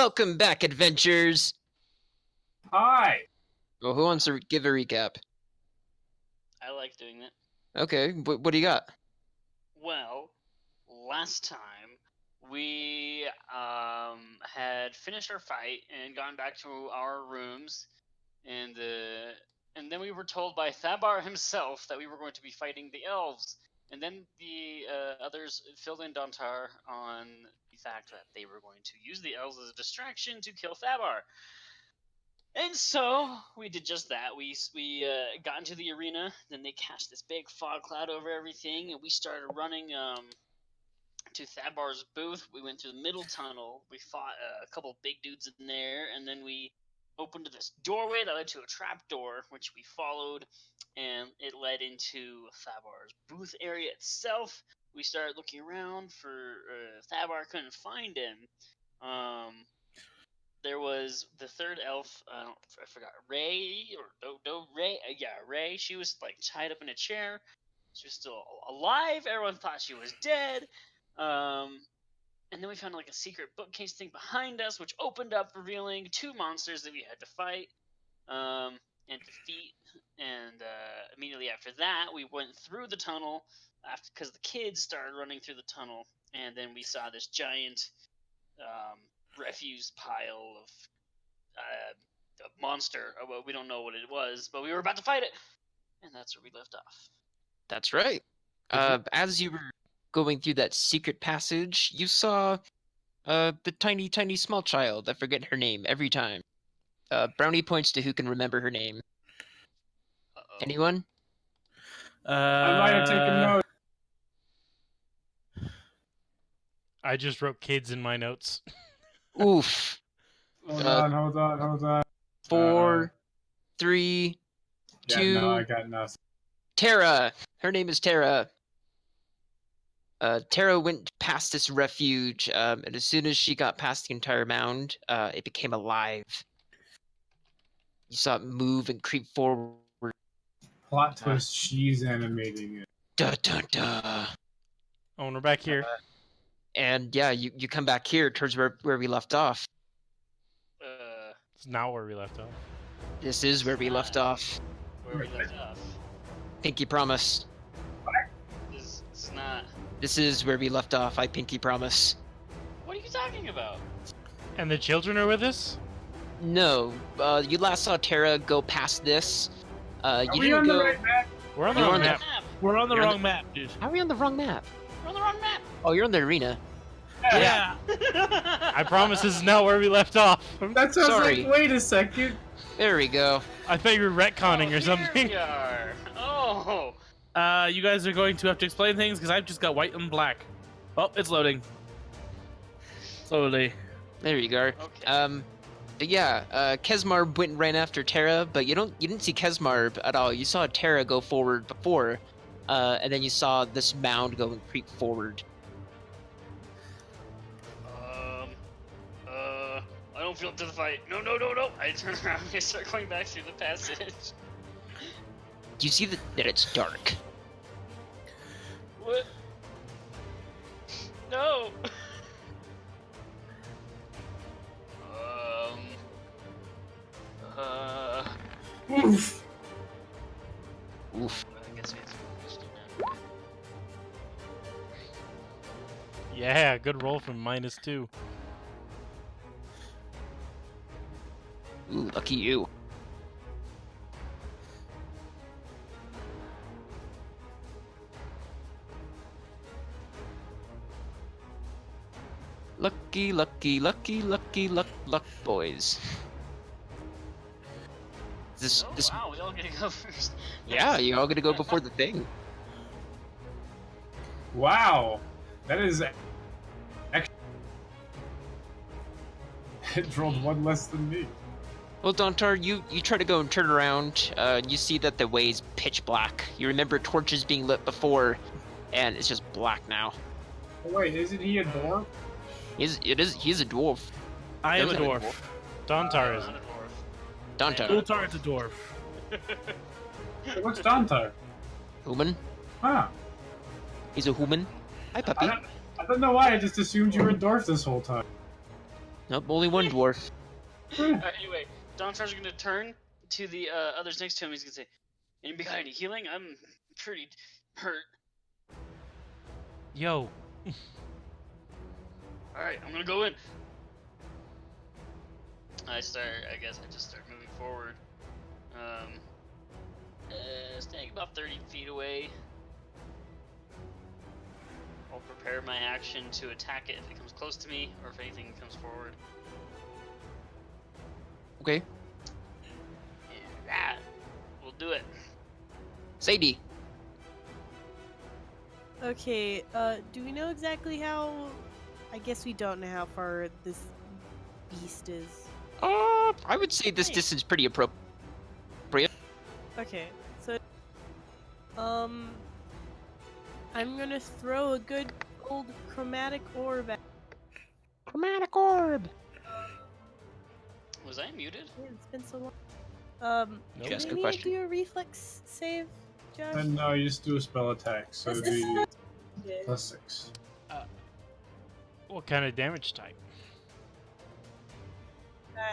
Welcome back, adventurers! Hi. Well, who wants to give a recap? I like doing that. Okay, what do you got? Well, last time we had finished our fight and gone back to our rooms, and then we were told by Thabar himself that we were going to be fighting the elves, and then the others filled in Dontar on the fact that they were going to use the elves as a distraction to kill Thabar. And so we did just that. We got into the arena. Then they cast this big fog cloud over everything, and we started running to Thabar's booth. We went through the middle tunnel. We fought a couple big dudes in there, and then we opened this doorway that led to a trap door, which we followed, and it led into Thabar's booth area itself. We started looking around for Thabar. Couldn't find him. There was the third elf. I forgot, Ray or Ray. Yeah, Ray. She was like tied up in a chair. She was still alive. Everyone thought she was dead. And then we found like a secret bookcase thing behind us, which opened up, revealing two monsters that we had to fight and defeat. And immediately after that, we went through the tunnel because the kids started running through the tunnel, and then we saw this giant refuse pile of a monster. Well, we don't know what it was, but we were about to fight it, and that's where we left off. That's right. As you were going through that secret passage, you saw the tiny small child. I forget her name every time. Brownie points to who can remember her name. Uh-oh. Anyone? I might have taken notes. I just wrote kids in my notes. Oof. Hold on. 4, 3, Yeah, 2. no, I got nothing. Tara. Her name is Tara. Tara went past this refuge, and as soon as she got past the entire mound, it became alive. You saw it move and creep forward. Plot twist, she's animating it. Duh, duh, duh. Oh, and we're back here. And yeah, you come back here towards where we left off. It's not where we left off. This is where we left off. Where we left off. Pinky promise. It's not. This is where we left off. I pinky promise. What are you talking about? And the children are with us? No, you last saw Tara go past this. Are You we didn't on go. the right map? We're on the You're wrong on the- map. We're on the You're on wrong map, dude. How are we on the wrong map? We're on the wrong map. Oh, you're on the arena. Yeah. I promise this is not where we left off. That sounds Sorry. like, wait a second. There we go. I thought you were retconning or Here something. we are. Oh. You guys are going to have to explain things because I've just got white and black. Oh, it's loading. Slowly. There you go. Okay. But yeah, Kesmarb went and ran after Tara, but you didn't see Kesmarb at all. You saw Tara go forward before, and then you saw this mound go and creep forward. I don't feel up to the fight. No. I turn around and I start going back through the passage. You see that it's dark. What? No. Oof. Oof. I guess we have to question that. Yeah, good roll from -2. Ooh, lucky you. Lucky, luck, boys. This, Oh, this, wow, we all get to go first. yeah, you're all gonna go before the thing. Wow. That is... Actually... It rolled one less than me. Well, Dontar, you try to go and turn around. You see that the way's pitch black. You remember torches being lit before, and it's just black now. Oh, wait, isn't he a dwarf? He's a dwarf. I am a Isn't it a dwarf. Dontar is. Not a dwarf. Dontar. Ultar's a dwarf. Hey, what's Dante? Human. Huh. He's a human. Hi, puppy. I don't know why, I just assumed you were a dwarf this whole time. Nope, only one dwarf. Anyway, Dontar's gonna turn to the others next to him. He's gonna say, "Anybody got any healing? I'm pretty hurt." Yo. All right, I'm gonna go in. I guess I just start moving forward. Staying about 30 feet away. I'll prepare my action to attack it if it comes close to me, or if anything comes forward. Okay. And that will do it. Sadie. Okay, do we know exactly how... I guess we don't know how far this beast is. I would say this Hey. distance pretty appropriate. Okay, so... I'm gonna throw a good old chromatic orb at... Chromatic orb. Was I muted? It's been so long. Nope. Just do a we question. do a reflex save, Josh? And no, you just do a spell attack, so it'd be +6. What kind of damage type?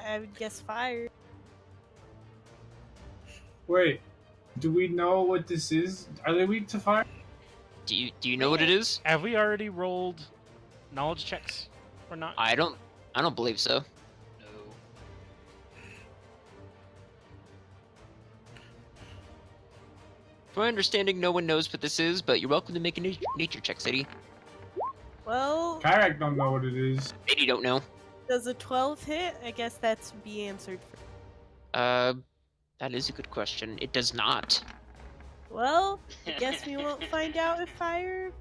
I would guess fire. Wait, do we know what this is? Are they weak to fire? Do you know what it is? Have we already rolled knowledge checks or not? I don't believe so. No. From my understanding, no one knows what this is, but you're welcome to make a nature check, Sadie. Well, Kyrak don't know what it is. Sadie don't know. does a 12 hit? I guess that's be answered. That is a good question. It does not. Well, I guess we won't find out if fire...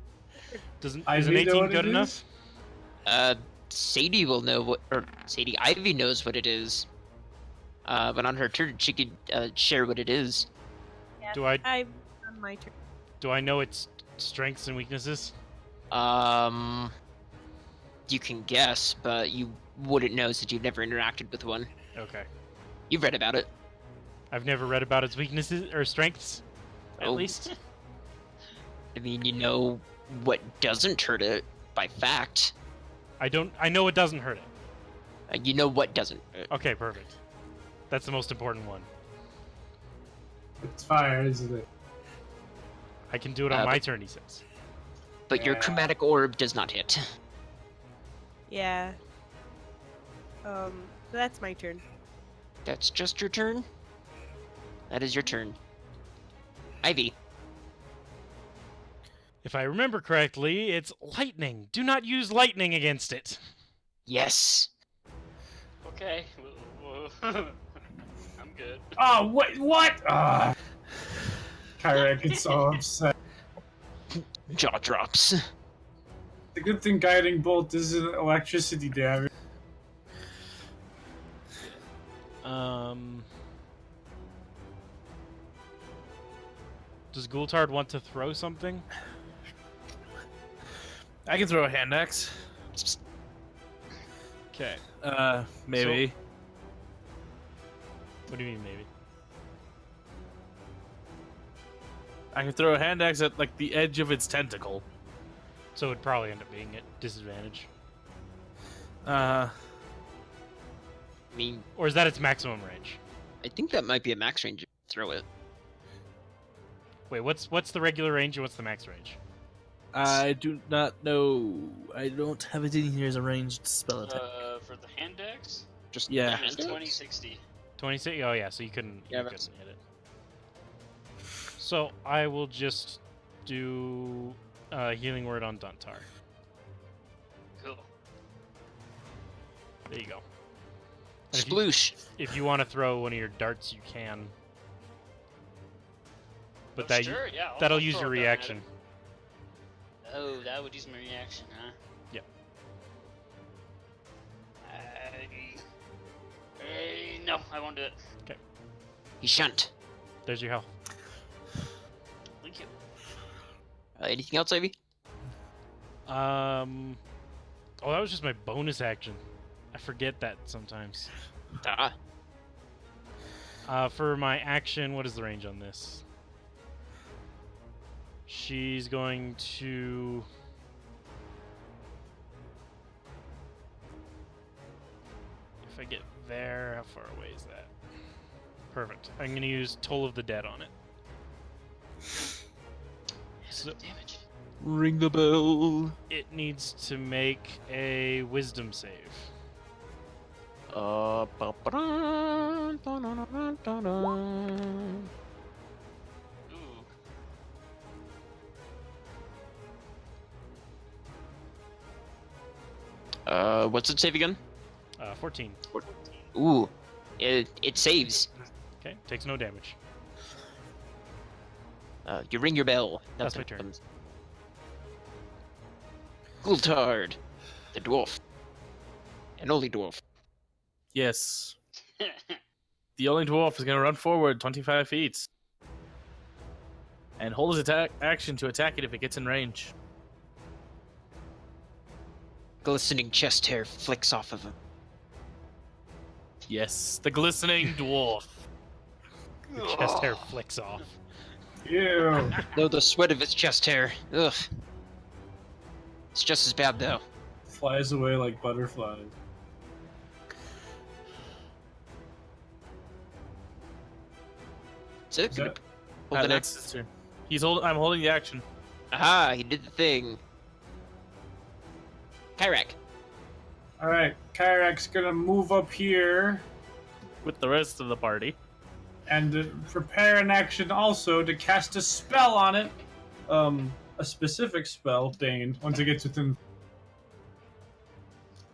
Doesn't I is an do know 18 what good it enough? is. Sadie will know what, or Sadie Ivy knows what it is. But on her turn, she could share what it is. Yeah, Do I on my turn. do I know its strengths and weaknesses? You can guess, but you wouldn't know since you've never interacted with one. Okay. You've read about it. I've never read about its weaknesses or strengths, at Oh. least. I mean, you know what doesn't hurt it by fact. I know it doesn't hurt it. You know what doesn't. Okay, perfect. That's the most important one. It's fire, isn't it? I can do it on my but- turn, he says. But your Yeah. chromatic orb does not hit. Yeah. So that's my turn. That's just your turn? That is your turn. Ivy. If I remember correctly, it's lightning. Do not use lightning against it. Yes. Okay. I'm good. Oh, what? Ah. Kyrak gets so upset. Jaw drops. The good thing guiding bolt isn't electricity damage. Does Gultard want to throw something? I can throw a hand axe. Okay. Maybe. What do you mean, maybe? I can throw a hand axe at like the edge of its tentacle. So it'd probably end up being at disadvantage. Uh, I mean, Or is that its maximum range? I think that might be a max range. Throw it. Wait, what's the regular range and what's the max range? I do not know. I don't have it in here as a ranged spell attack. For the hand axe, Just Yeah. it's 2060. 26? Oh yeah, so you couldn't, Yeah, you that's- couldn't hit it. So I will just do healing word on Duntar. Cool. There you go. And if you, Sploosh. if you want to throw one of your darts, you can. But Oh, that sure, yeah, that'll I'll use throw your a dart at reaction. it. Oh, that would use my reaction, huh? Yep. No, I won't do it. He shan't. There's your health. Thank you. Anything else, Ivy? Oh, that was just my bonus action. I forget that sometimes. Ah. For my action, what is the range on this? She's going to... if I get there, how far away is that? Perfect. I'm gonna use Toll of the Dead on it. So Damage. Ring the bell. it needs to make a Wisdom save. Ooh. What's it save again? 14. Ooh, it saves. Okay, takes no damage. You ring your bell. That's my Nothing turn. comes. Gultard, the dwarf, an only dwarf. Yes. The only dwarf is going to run forward 25 feet. And hold his attack action to attack it if it gets in range. Glistening chest hair flicks off of him. Yes, the glistening dwarf. The chest hair flicks off. Ew. No, the sweat of his chest hair. Ugh. It's just as bad though. Flies away like butterflies. That's it. Is Gonna that- hold an That's his turn. I'm holding the action. Aha! He did the thing. Kyrak. Alright, Kyrak's gonna move up here With the rest of the party. and prepare an action also to cast a spell on it. A specific spell, Bane, once it gets within.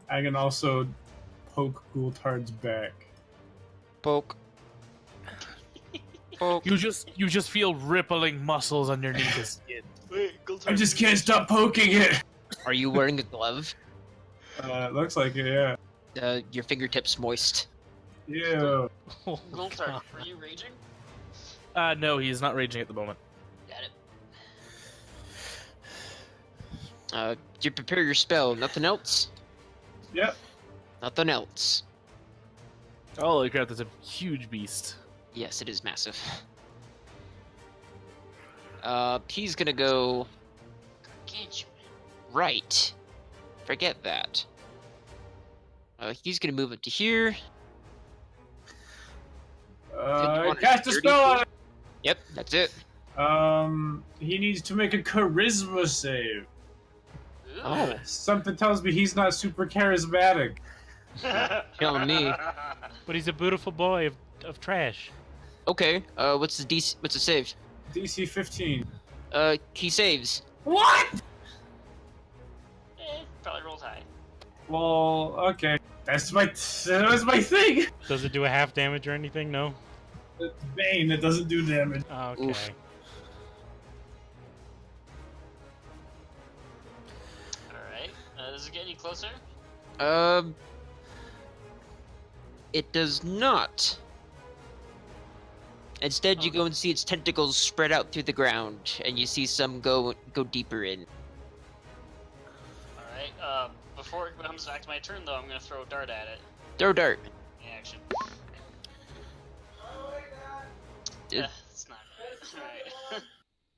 I can also poke Gultard's back. Poke. Poke. You just feel rippling muscles underneath his skin. Wait, I just can't stop poking it! Are you wearing a glove? It looks like it, yeah. Your fingertips moist. Ew. Oh, Gultard, God. are you raging? No, he is not raging at the moment. Got it. You prepare your spell. Nothing else. Yep. Nothing else. Holy crap, that's a huge beast. Yes, it is massive. He's gonna go Gargantuan. right. Forget that. He's gonna move up to here. Cast a spell on it! Yep, that's it. He needs to make a charisma save. Ooh. Oh, Something tells me he's not super charismatic. killing me. But he's a beautiful boy of trash. Okay. What's the DC? What's the save? DC 15. He saves. What? Probably rolled high. Well, okay. That was my thing. Does it do a half damage or anything? No? It's Bane. It doesn't do damage. Okay. Oof. Alright. Does it get any closer? It does not. Instead, you go and see its tentacles spread out through the ground, and you see some go deeper in. Alright, before it comes back to my turn though, I'm gonna throw a dart at it. Throw dart. In action. It- It's not good. Alright.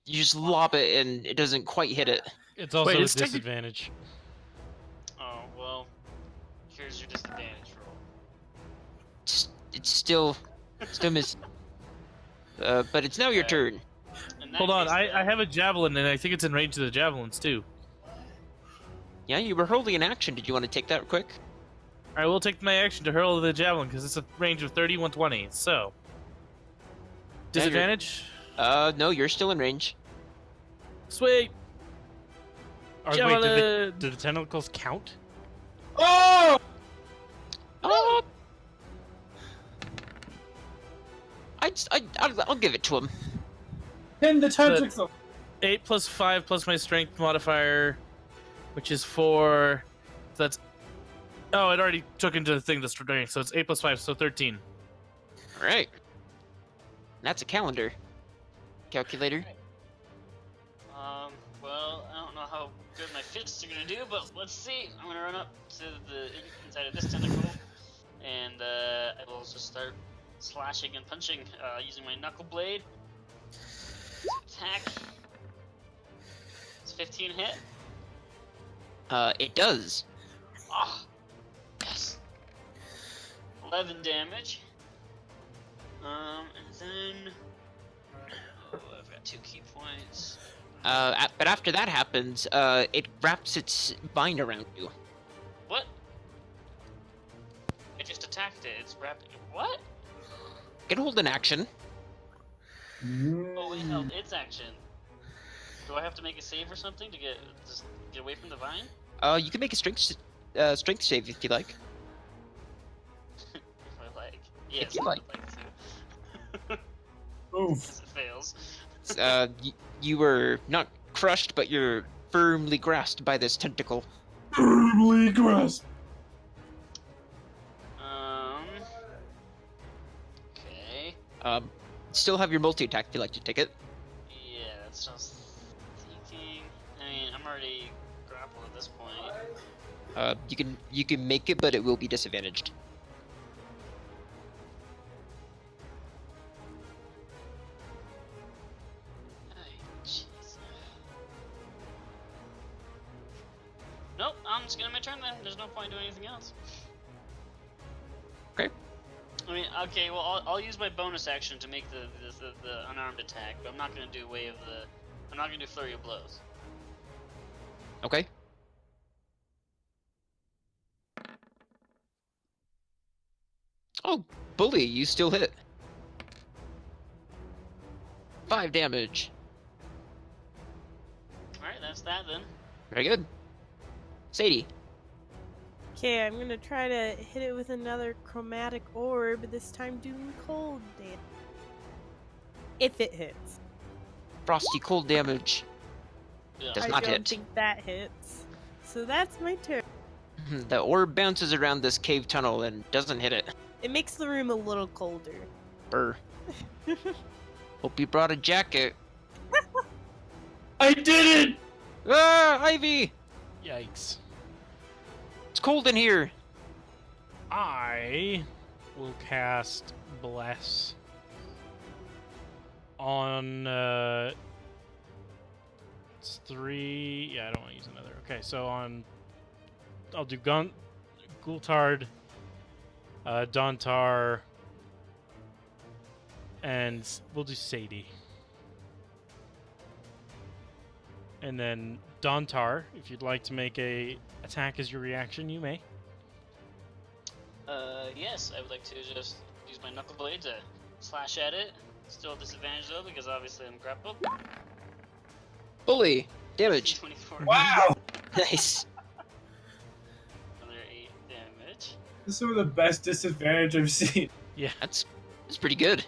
You just lob it, and it doesn't quite hit it. It's also Wait, a it's disadvantage. Oh, well. Here's your disadvantage roll. It's still missing. But it's now your Okay. turn. In that Hold on, case, I then- have a javelin, and I think it's in range of the javelins, too. Yeah, you were holding an action. Did you want to take that quick? I will take my action to hurl the javelin, because it's a range of 30, 120, so... Disadvantage? No, you're still in range. Sweet! Or wait, Javelin! do the tentacles count? Oh! Oh! I'll give it to him. Pin the tentacle. 8 plus 5 plus my strength modifier, which is 4. So that's... Oh, it already took into the thing the strength, so it's 8 plus 5, so 13. All right. That's a calendar. Calculator. Well, I don't know how good my fists are gonna do, but let's see. I'm gonna run up to the inside of this tentacle, and I will also start slashing and punching using my knuckle blade. Attack. It's 15 hit. It does. Ah, yes. 11 damage. And then I've got 2 key points. But after that happens, it wraps its vine around you. What? It just attacked it. It's wrapping. What? Can hold an action. Oh, it held its action. Do I have to make a save or something to get away from the vine? You can make a strength save if you like. If I like. Yes, you I like. would like to. Oof. Yes, it fails. You were not crushed, but you're firmly grasped by this tentacle. Firmly grasped. Okay. Still have your multi-attack if you like to take it. Yeah, that's what I was thinking. I mean, I'm already grappled at this point. You can make it, but it will be disadvantaged. Ay, jeez. Nope, I'm just gonna my turn then. There's no point doing anything else. Okay. I mean, okay, well, I'll use my bonus action to make the unarmed attack, but I'm not gonna do way of the. I'm not gonna do flurry of blows. Okay. Oh, bully, you still hit. 5 damage. Alright, that's that then. Very good. Sadie. Okay, I'm gonna try to hit it with another chromatic orb, this time doing cold damage. If it hits. Frosty cold damage. Yeah. Does I not don't hit. think that hits. So that's my turn. The orb bounces around this cave tunnel and doesn't hit it. It makes the room a little colder. Brr. Hope you brought a jacket. I did it! Ah, Ivy! Yikes. It's cold in here. I will cast Bless on it's 3. Yeah, I don't want to use another. Okay, so I'll do Gultard, Dontar, and we'll do Sadie. And then Dontar, if you'd like to make a attack as your reaction, you may. Yes, I would like to just use my knuckle blade to slash at it. Still disadvantage though, because obviously I'm grappled. Bully. Damage. 24. Wow! Nice. Another 8 damage. This is some of the best disadvantage I've seen. Yeah, That's pretty good.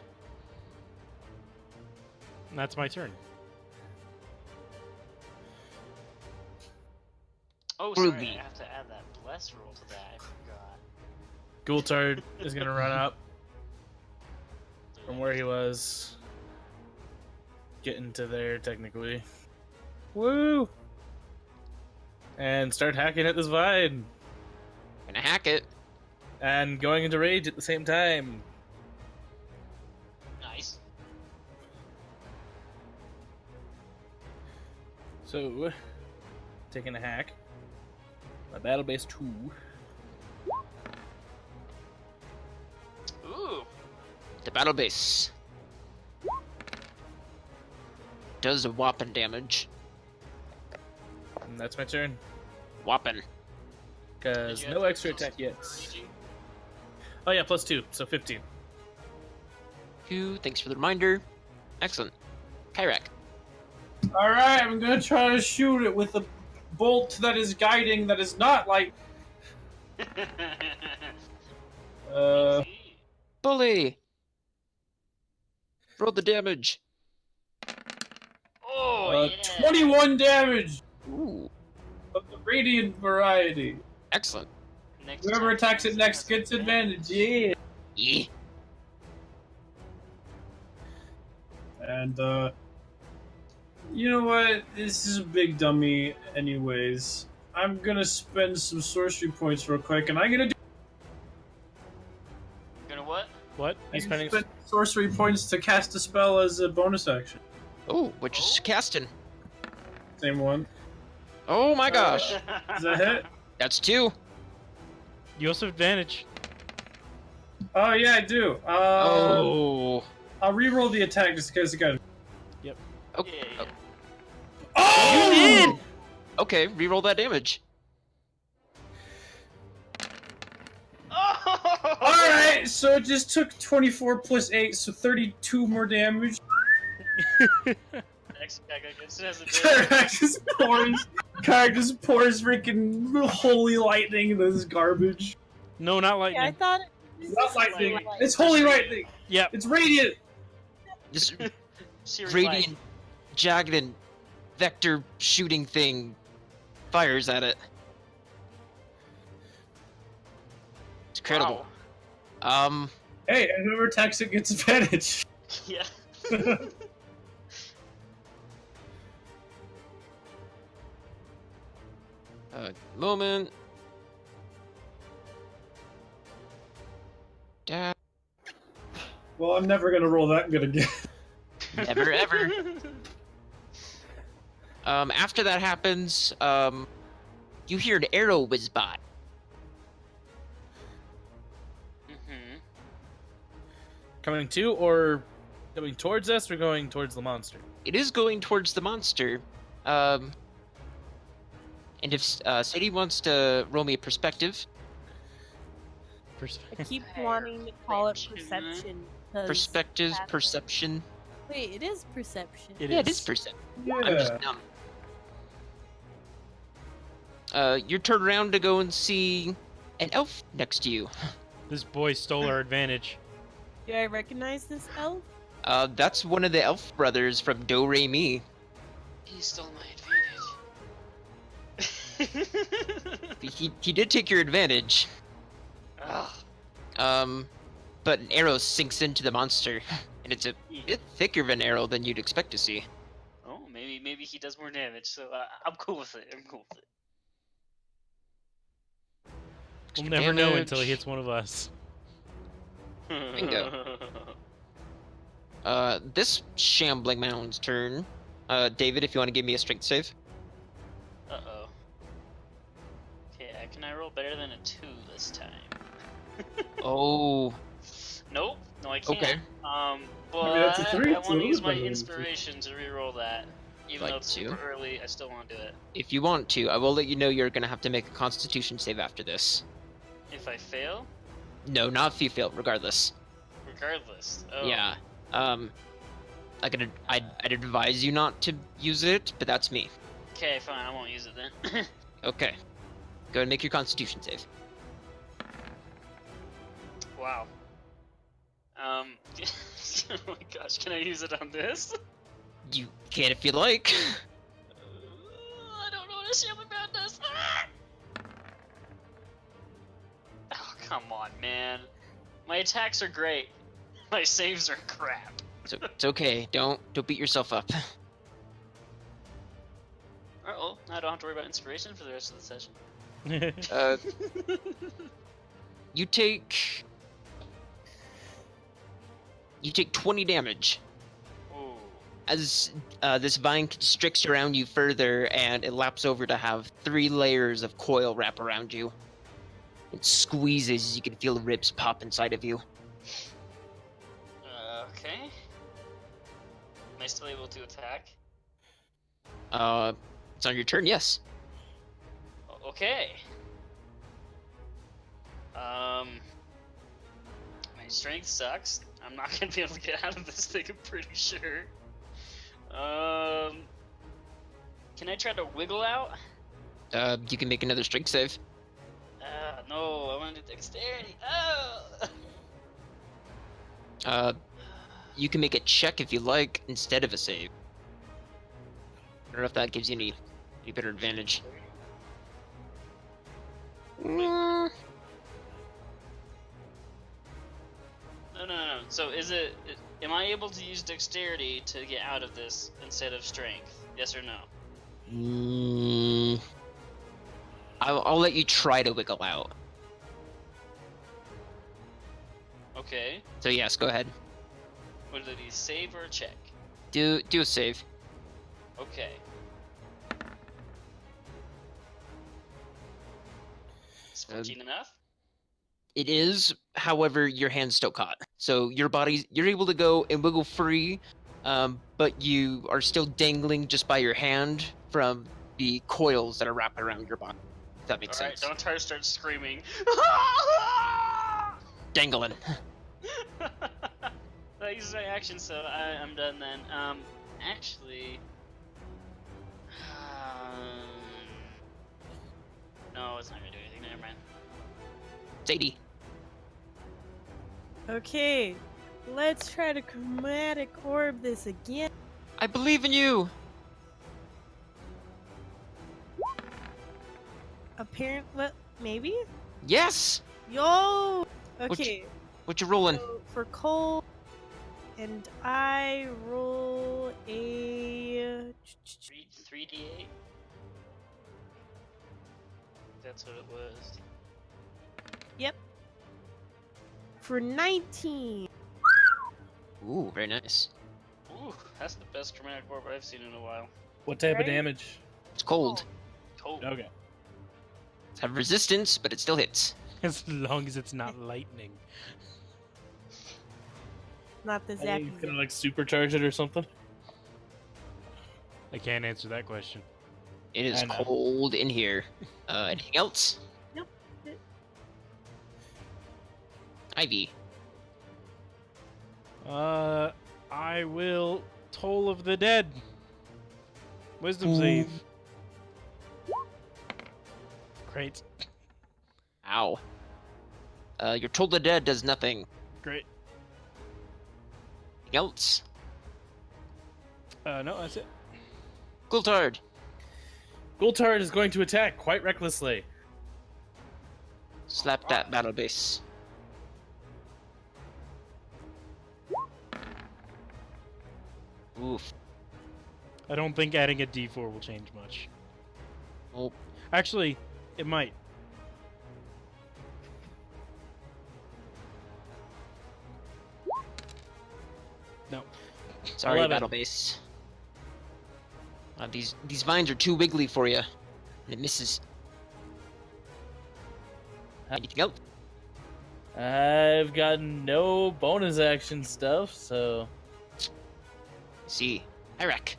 and that's my turn. Oh, sorry, Ruby. I have to add that bless roll to that. I forgot. Gultard is gonna run up from where he was, getting to there technically. Woo! And start hacking at this vine Gonna hack it. and going into rage at the same time. Nice. So, taking a hack. My battle base 2. Ooh. The battle base does a whopping damage. And that's my turn. Whopping. Because Did you no have extra plus attack yet. raging? Oh yeah, plus 2, so 15. Thanks for the reminder. Excellent. Kyrak. Alright, I'm gonna try to shoot it with a bolt that is guiding, that is not like. Bully. Roll the damage. Oh, yeah. 21 damage Ooh. of the radiant variety. Excellent. Next Whoever time attacks it has next gets advantage. Yeah. Yeah. And, you know what? This is a big dummy, anyways. I'm gonna spend some sorcery points real quick, and I'm gonna do. Gonna what? What? I'm He's gonna spending. spend sorcery points to cast a spell as a bonus action. Oh, which is casting. Same one. Oh my gosh. Is that hit? That's 2. You also have advantage. Oh yeah, I do. Oh. I'll re-roll the attack just because it got. Okay. Yeah. Oh! You did! Okay, reroll that damage. Oh! All right, so it just took 24 plus 8, so 32 more damage. Next attack, I guess it has advantage. Karak just pours freaking holy lightning into this garbage. No, not Yeah, I lightning. thought it was Not just lightning. light. It's holy lightning. Yep. It's radiant. This Searing radiant, light. jagged, and vector shooting thing fires at it. It's incredible. Wow. Hey, and whoever attacks it gets advantage. Yeah. Moment. Da- Well, I'm never gonna roll that good again. Never ever. After that happens, you hear an arrow whiz by. Mm-hmm. Coming to or coming towards us or going towards the monster? It is going towards the monster. And if Sadie wants to roll me a perspective, I keep wanting to call it perception. 'cause perspective, that's- perception. Wait, it is perception. It Yeah, it is. is perception. Yeah. I'm just dumb. You're turned around to go and see an elf next to you. This boy stole our advantage. Do I recognize this elf? That's one of the elf brothers from Do Re Mi. He stole my advantage. He did take your advantage. Ugh. But an arrow sinks into the monster, and it's a bit thicker of an arrow than you'd expect to see. Oh, maybe he does more damage, so I'm cool with it. I'm cool with it. We'll Extra never know damage. until he hits one of us. Bingo. This shambling mound's turn. David, if you want to give me a strength save. Uh-oh. Okay, can I roll better than a 2 this time? Oh, Nope. No, I can't. okay. But that's a 3, I it's a want to little use bit my better than a 2. inspiration to re-roll that. Even Like though it's to? super early, I still want to do it. If you want to, I will let you know you're gonna have to make a Constitution save after this. If I fail, No, not if you fail, regardless. regardless. Oh. Yeah. I'd advise you not to use it, but that's me. Okay, fine. I won't use it then. Okay. Go and make your Constitution save. Wow. Oh my gosh, can I use it on this? You can if you like. I don't know what to say about this. Oh, come on, man. My attacks are great. My saves are crap. So it's okay. Don't beat yourself up. Uh-oh, I don't have to worry about inspiration for the rest of the session. Uh, you take 20 damage Ooh. as this vine constricts around you further, and it laps over to have 3 layers of coil wrap around you. It squeezes. You can feel the ribs pop inside of you. Okay. Am I still able to attack? It's on your turn. Yes. Okay. My strength sucks. I'm not gonna be able to get out of this thing, I'm pretty sure. Can I try to wiggle out? You can make another strength save. No, I want to do dexterity. Oh! You can make a check if you like instead of a save. I don't know if that gives you any better advantage. No. So am I able to use dexterity to get out of this instead of strength? Yes or no? I'll let you try to wiggle out. Okay. So yes, go ahead. Would it be save or a check? Do a save. Okay. Is 14 enough? It is, however, your hand's still caught. So you're able to go and wiggle free, but you are still dangling just by your hand from the coils that are wrapped around your body. If that makes Alright, sense. don't try to start screaming. Dangling. That uses my action, so I'm done then. Actually... no, it's not gonna do anything, never mind. Sadie. Okay, let's try to chromatic orb this again. I believe in you. Well, maybe? Yes. Yo! Okay, What you rolling? so for cold, and I roll a... 3d8? That's what it was. Yep. For 19. Ooh, very nice. Ooh, that's the best dramatic orb I've seen in a while. What type Right? of damage? It's cold. Cold. Okay. It's have resistance, but it still hits. As long as it's not lightning. Not the I think you zappy. can like supercharge it or something. I can't answer that question. It is I know. cold in here. Anything else? Nope. Ivy. I will Toll of the Dead. Wisdom save. Great. Ow. Your Toll the Dead does nothing. Great. Anything else? No, that's it. Gultard. Gultard is going to attack quite recklessly. Slap that battle base. Oof. I don't think adding a D4 will change much. Oh, Actually, it might. No. sorry, 11. battle base. These vines are too wiggly for you. And it misses. Anything else? I've got no bonus action stuff, so See. Eric.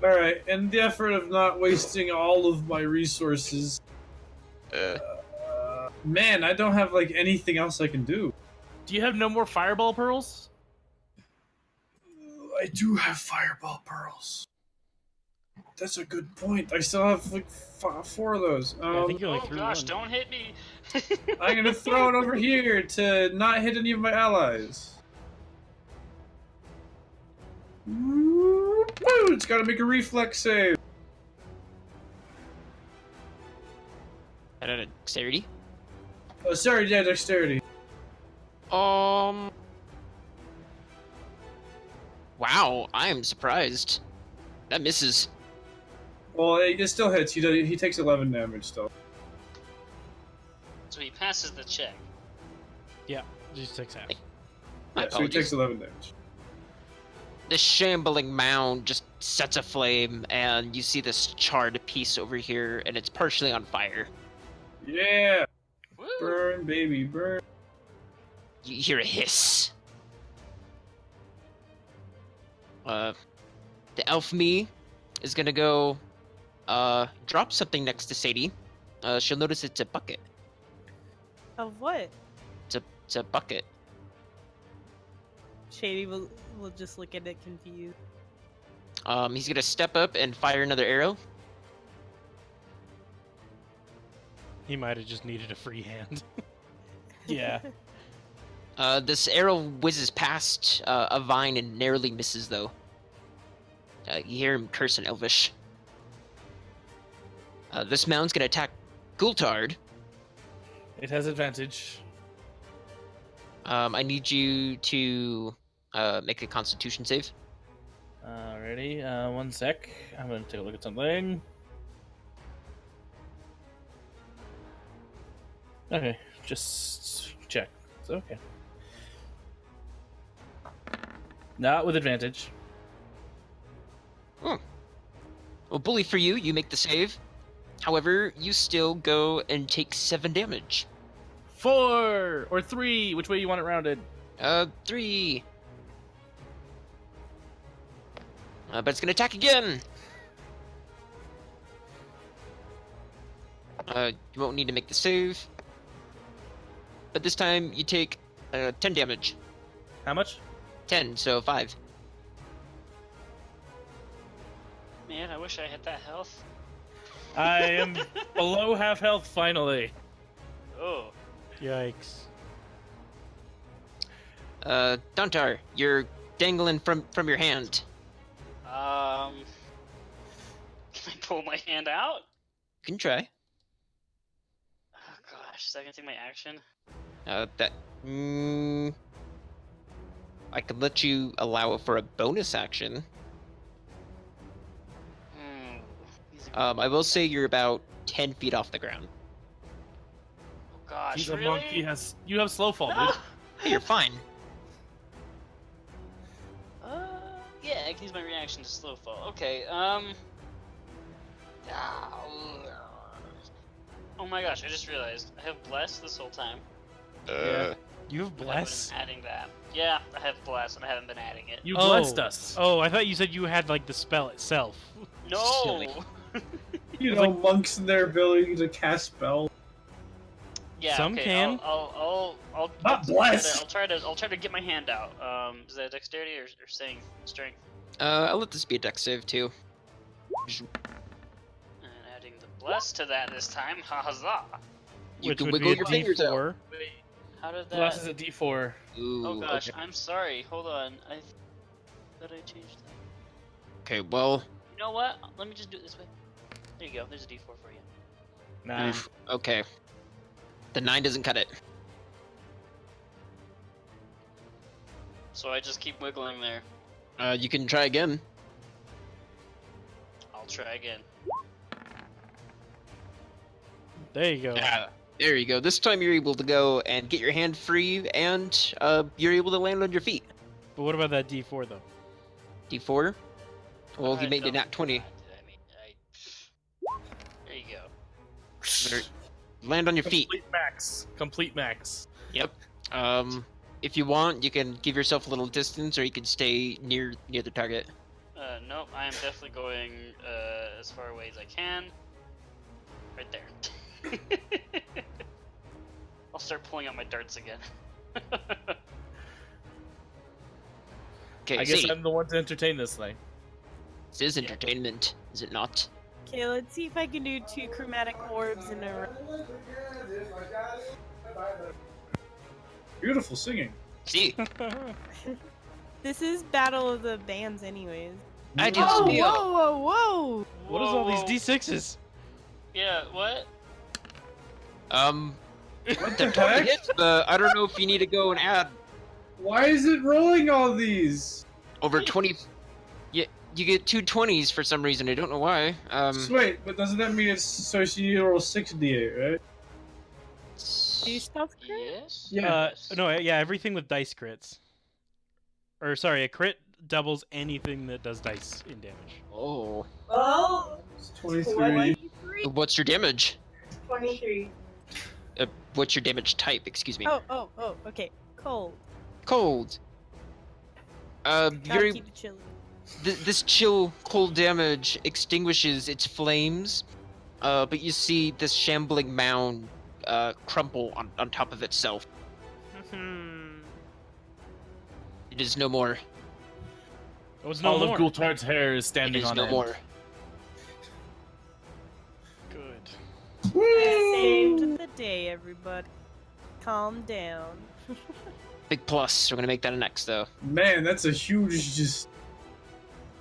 Alright, in the effort of not wasting all of my resources, man, I don't have like anything else I can do. do you have no more fireball pearls? I do have fireball pearls. That's a good point. I still have like 4 of those. Yeah, I think you only Oh threw gosh, one. don't hit me! I'm gonna throw it over here to not hit any of my allies. Woo! It's gotta make a reflex save. Dexterity. Oh, sorry, yeah, dexterity. Wow, I am surprised. That misses. Well, it still hits. He takes 11 damage still. So he passes the check. Yeah, just takes half. My Yeah, so he apologies. takes 11 damage. This shambling mound just sets aflame, and you see this charred piece over here, and it's partially on fire. Yeah! Woo! Burn, baby, burn. You hear a hiss. The elf me is gonna go drop something next to Sadie. She'll notice it's a bucket. Of what? It's a bucket. Shady will just look at it confused. He's gonna step up and fire another arrow. He might have just needed a free hand. Yeah. This arrow whizzes past a vine and narrowly misses, though. You hear him curse in Elvish. This mound's gonna attack Gultard. It has advantage. I need you to make a Constitution save. Alrighty, 1 sec. I'm gonna take a look at something. Okay, just check. It's okay. Not with advantage. Well, bully for you, you make the save. However, you still go and take 7 damage. 4 or 3. Which way you want it rounded? 3. But it's gonna attack again. You won't need to make the save. But this time you take 10 damage. How much? 10, so 5. Man, I wish I had that health. I am below half health finally. Oh. Yikes. Dantar, you're dangling from your hand. Can I pull my hand out? You can try. Oh gosh, is that gonna take my action? I could let you allow it for a bonus action. These are I will say you're about 10 feet off the ground. Oh gosh, He's a really? monk. You have slow fall, dude. Hey, you're fine. Yeah, I can use my reaction to slow fall. Okay, Oh my gosh, I just realized I have bless this whole time. Yeah. You have I haven't bless? been adding that. Yeah, I have bless and I haven't been adding it. You blessed us. Oh, I thought you said you had like the spell itself. No! Silly. You It's know, like- monks and their ability to cast spells. Yeah, Some okay, can. I'll Not bless. I'll try to get my hand out. Is that dexterity or saying strength? I'll let this be a dex save too. And adding the bless to that this time. Huzzah! You Which can would wiggle be your a fingers out. D4. Wait, how did that? Bless is a D4. Ooh, Oh gosh, okay. I'm sorry. Hold on. I thought I changed that. Okay, well, You know what? Let me just do it this way. There you go. There's a D4 for you. 9. okay. The 9 doesn't cut it. So I just keep wiggling there. You can try again. I'll try again. There you go. Yeah, there you go. This time you're able to go and get your hand free, and you're able to land on your feet. But what about that D4 though? D4. Well, he I made a don't nat 20. do that. I mean, there you go. There- Land on your feet. Complete max. Yep. If you want, you can give yourself a little distance, or you can stay near the target. Nope. I am definitely going as far away as I can. Right there. I'll start pulling out my darts again. Okay, I guess Sadie, I'm the one to entertain this thing. this is entertainment, is it not? Okay, let's see if I can do 2 chromatic orbs in a row. Beautiful singing. See, This is Battle of the Bands, anyways. I do Oh, spiel. whoa, whoa, whoa! What is all these D6s? Yeah. What? What They're the totally heck? hits, but I don't know if you need to go and add Why is it rolling all these? over 20. You get 2 20s for some reason. I don't know why. Just wait, but doesn't that mean it's so you need to roll 6d8, right? Do you stealth crit? Yes. Yeah. No, yeah, everything with dice crits. Or sorry, a crit doubles anything that does dice in damage. Oh, Oh, It's 23. 23. what's your damage? 23. What's your damage type? Excuse me. Oh, okay. Cold. Cold. Gotta You're keep it chilly. this chill, cold damage extinguishes its flames, but you see this shambling mound crumple on top of itself. It is no more. Oh, it's no All more. of Gultard's hair is It standing is on no end. more. Good. Saved the day, everybody. Calm down. Big plus. We're gonna make that an X though. Man, that's a huge just.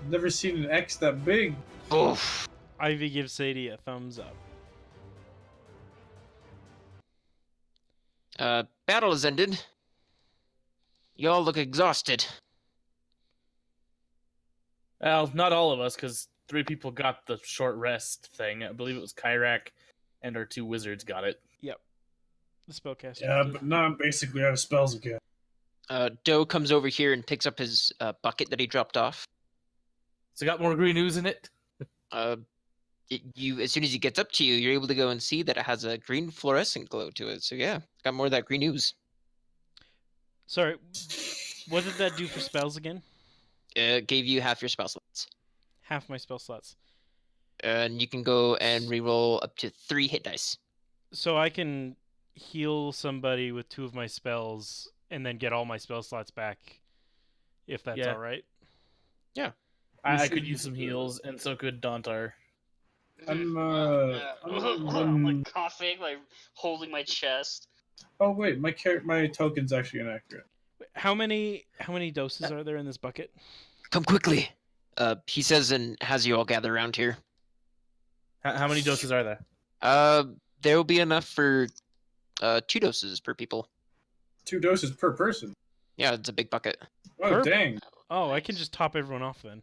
Never seen an X that big. Oof. Ivy gives Sadie a thumbs up. Battle has ended. You all look exhausted. Well, not all of us, because 3 people got the short rest thing. I believe it was Kyrak, and our 2 wizards got it. Yep. The spellcaster. Yeah, did. but now I'm basically out of spells again. Doe comes over here and picks up his bucket that he dropped off. So got more green ooze in it? as soon as it gets up to you, you're able to go and see that it has a green fluorescent glow to it. So yeah, got more of that green ooze. Sorry, what did that do for spells again? It gave you half your spell slots, Half my spell slots. and you can go and reroll up to 3 hit dice. So I can heal somebody with 2 of my spells and then get all my spell slots back, if that's Yeah. all right. I could use some heals, and so could Dauntar. I'm I'm like coughing, like holding my chest. Oh wait, my token's actually inaccurate. How many doses are there in this bucket? Come quickly, he says, and has you all gather around here. How many doses are there? There will be enough for 2 doses per people. 2 doses per person. Yeah, it's a big bucket. Oh Per- dang! Oh, I can just top everyone off then.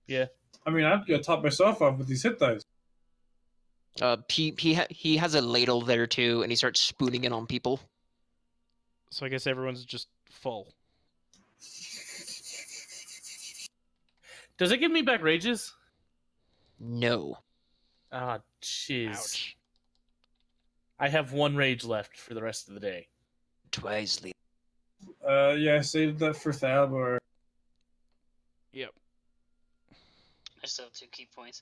I mean, I've got to top myself off with these hit dice. He has a ladle there too, and he starts spooning it on people. So I guess everyone's just full. Does it give me back rages? No. Ah, jeez. Ouch. I have 1 rage left for the rest of the day. Wisely. Yeah, save that for Thab or. Yep. I still have 2 key points.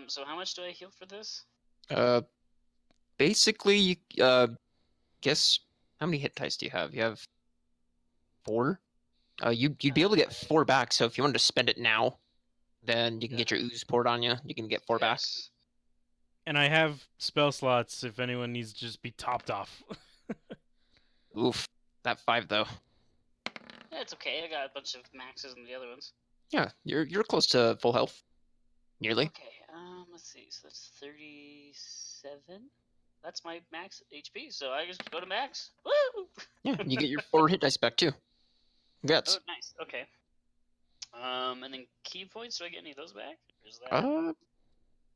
So how much do I heal for this? Basically, guess how many hit dice do you have? You have 4. You'd be able to get 4 back. So if you wanted to spend it now, then you can get your ooze poured on you. You can get 4 back. Yes. And I have spell slots if anyone needs to just be topped off. Oof, that 5 though. Yeah, it's okay. I got a bunch of maxes in the other ones. Yeah, you're close to full health. Nearly. Okay. Let's see. So that's 37. That's my max HP. So I just go to max. Woo! Yeah, you get your 4 hit dice back too. Congrats. Oh, nice. Okay. And then key points. Do I get any of those back? Or is that Uh,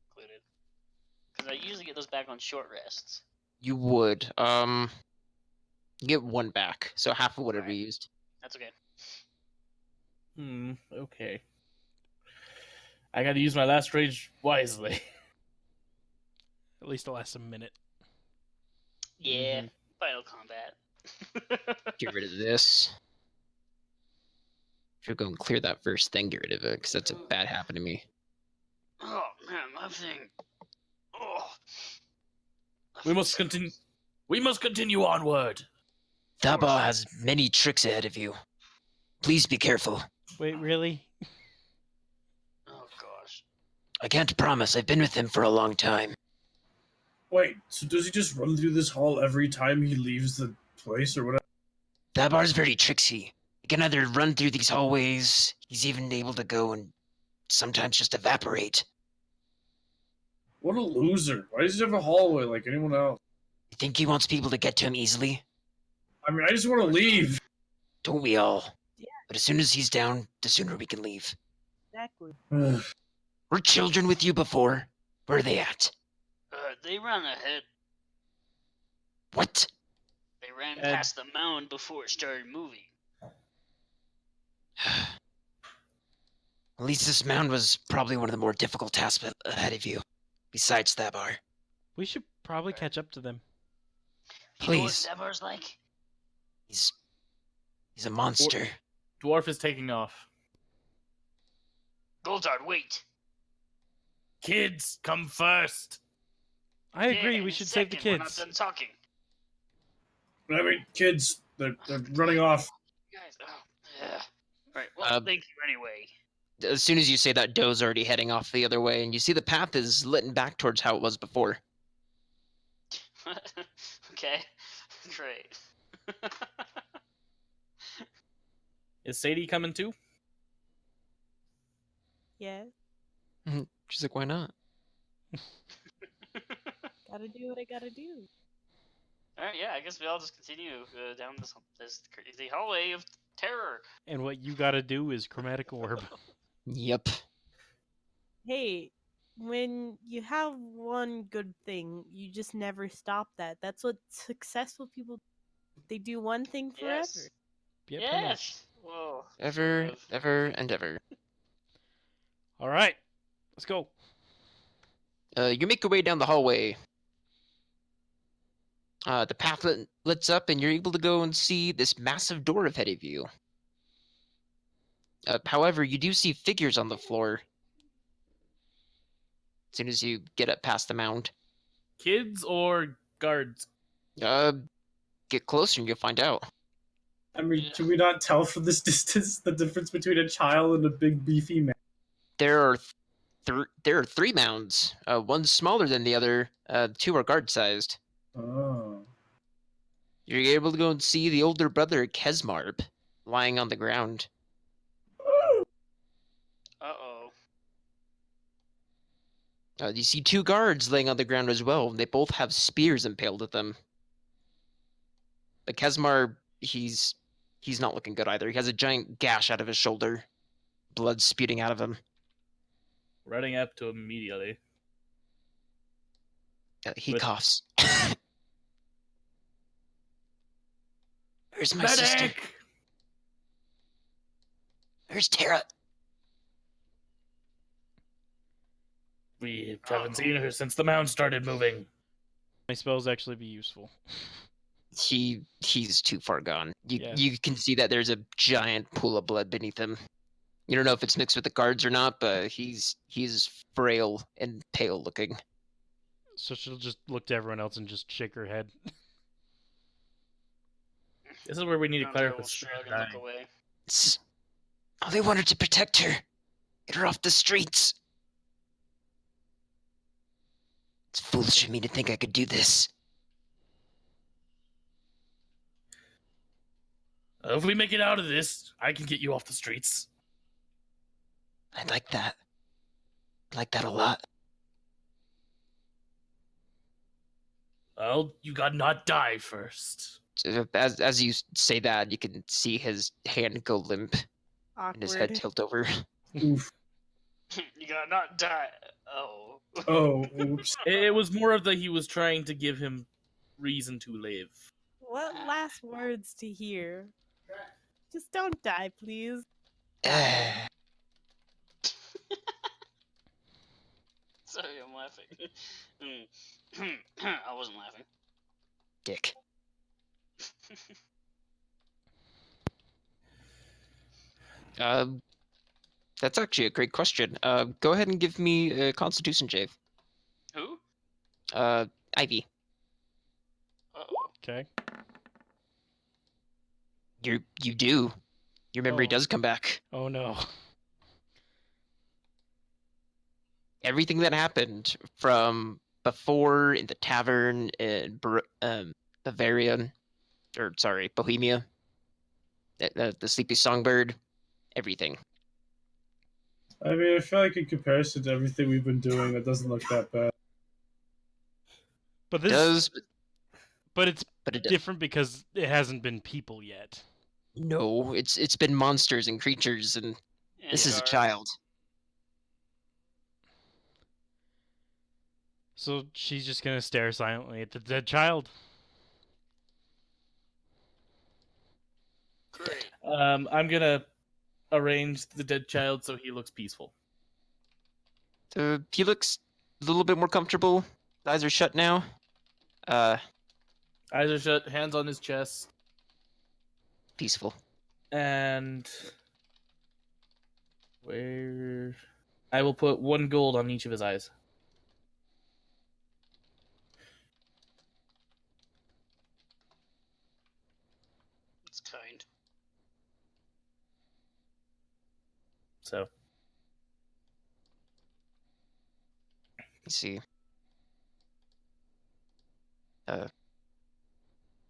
included? Because I usually get those back on short rests. you would. You get 1 back, so half of whatever you used. That's okay. Okay. I gotta use my last rage wisely. At least it lasts a minute. Yeah. Mhm. Final combat. Get rid of this. Should go and clear that first, then get rid of it, because that's a bad habit to me. Oh man, my thing. Oh. We must continue. We must continue onward. Thaba has many tricks ahead of you. Please be careful. Wait, really? Oh gosh. I can't promise. I've been with him for a long time. Wait, so does he just run through this hall every time he leaves the place or whatever? Thabar's very tricksy. He can either run through these hallways, he's even able to go and sometimes just evaporate. What a loser. Why does he have a hallway like anyone else? You think he wants people to get to him easily? I mean, I just want to leave. Don't we all? Yeah. But as soon as he's down, the sooner we can leave. Exactly. Were children with you before? Where are they at? They ran ahead. What? They ran Ed. past the mound before it started moving. At least this mound was probably one of the more difficult tasks ahead of you. Besides Thabar. We should probably catch up to them. You know what Please. Savar's like? He's a monster. Dwarf is taking off. Goldard, wait. Kids, come first. I agree. Yeah, in We a should save the second, We're not kids. done talking. I mean, kids, they're running off. Guys, yeah. Right. Well, thank you anyway. As soon as you say that, Doe's already heading off the other way, and you see the path is lit back towards how it was before. Okay. Great. Is Sadie coming too? Yeah. She's like, why not? Gotta do what I gotta do. All right. Yeah. I guess we all just continue down this crazy hallway of terror. And what you gotta do is chromatic orb. Yep. Hey, when you have one good thing, you just never stop that. That's what successful people do. They do one thing forever. Yes. Yep, pretty much. Yes. Whoa. Ever, Sort of. ever, and ever. All right, let's go. You make your way down the hallway. The path lets up, and you're able to go and see this massive door ahead of you. However, you do see figures on the floor as soon as you get up past the mound. Kids or guards? Get closer and you'll find out. I mean, can we not tell from this distance the difference between a child and a big beefy man? There are there are 3 mounds. One's smaller than the other. 2 are guard-sized. Oh. You're able to go and see the older brother, Kesmarb, lying on the ground. Uh-oh. You see 2 guards laying on the ground as well. They both have spears impaled at them. But Kesmarb, he's not looking good either. He has a giant gash out of his shoulder. Blood spewing out of him. Running up to him immediately. He With- coughs. Where's my sister? Medic! Where's Tara? We haven't seen her since the mound started moving. My spells actually be useful. He's too far gone. Yeah. You can see that there's a giant pool of blood beneath him. You don't know if it's mixed with the guards or not, but he's frail and pale looking. So she'll just look to everyone else and just shake her head. This is where we need a I'll cleric with shrug and dying. look away. They wanted to protect her. Get her off the streets. It's foolish of me to think I could do this. If we make it out of this, I can get you off the streets. I'd like that. I like that a lot. Well, you gotta not die first. As you say that, you can see his hand go limp and his head Awkward. tilt over. Oof. You gotta not die. Oh. Oh, oops. It was more of he was trying to give him reason to live. What last words to hear? Just don't die, please. Sorry, I'm laughing. I wasn't laughing. Dick. That's actually a great question. Go ahead and give me a Constitution save. Who? Ivy. Uh-oh. Okay. You do. Your memory Oh. does come back. Oh no. Everything that happened from before in the tavern in Bavaria, or sorry, Bohemia, the Sleepy Songbird, everything. I mean, I feel like in comparison to everything we've been doing, that doesn't look that bad. But It this does, but it's but it does. different because it hasn't been people yet. No, it's been monsters and creatures, and And this is a guards. child. So she's just gonna stare silently at the dead child. Great. I'm gonna arrange the dead child so he looks peaceful. He looks a little bit more comfortable. His eyes are shut now. Eyes are shut, hands on his chest, Peaceful. and where I will put 1 gold on each of his eyes. It's kind. So Let's see.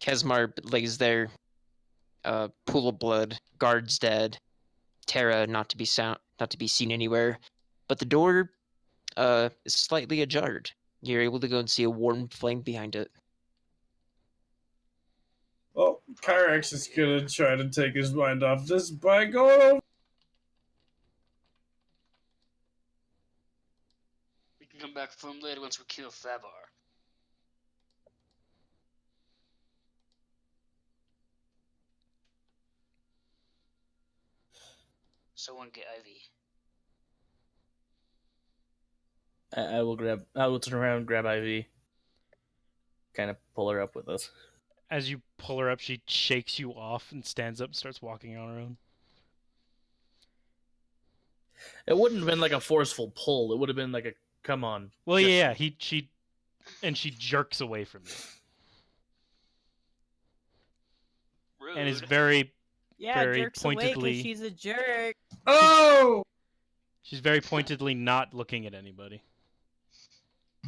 Kesmar lays there. Pool of blood. Guards dead. Terra not to be seen anywhere. But the door is slightly ajar. You're able to go and see a warm flame behind it. Well, Kyrax is gonna try to take his mind off this by going over. We can come back for him later once we kill Fabar. Someone get Ivy. I will grab. I will turn around and grab Ivy. Kind of pull her up with us. As you pull her up, she shakes you off and stands up and starts walking on her own. It wouldn't have been like a forceful pull. It would have been like a come on. Well, gesture. yeah, she jerks away from you Rude. and is very Yeah, very jerks away pointedly. because she's a jerk. Oh! She's very pointedly not looking at anybody.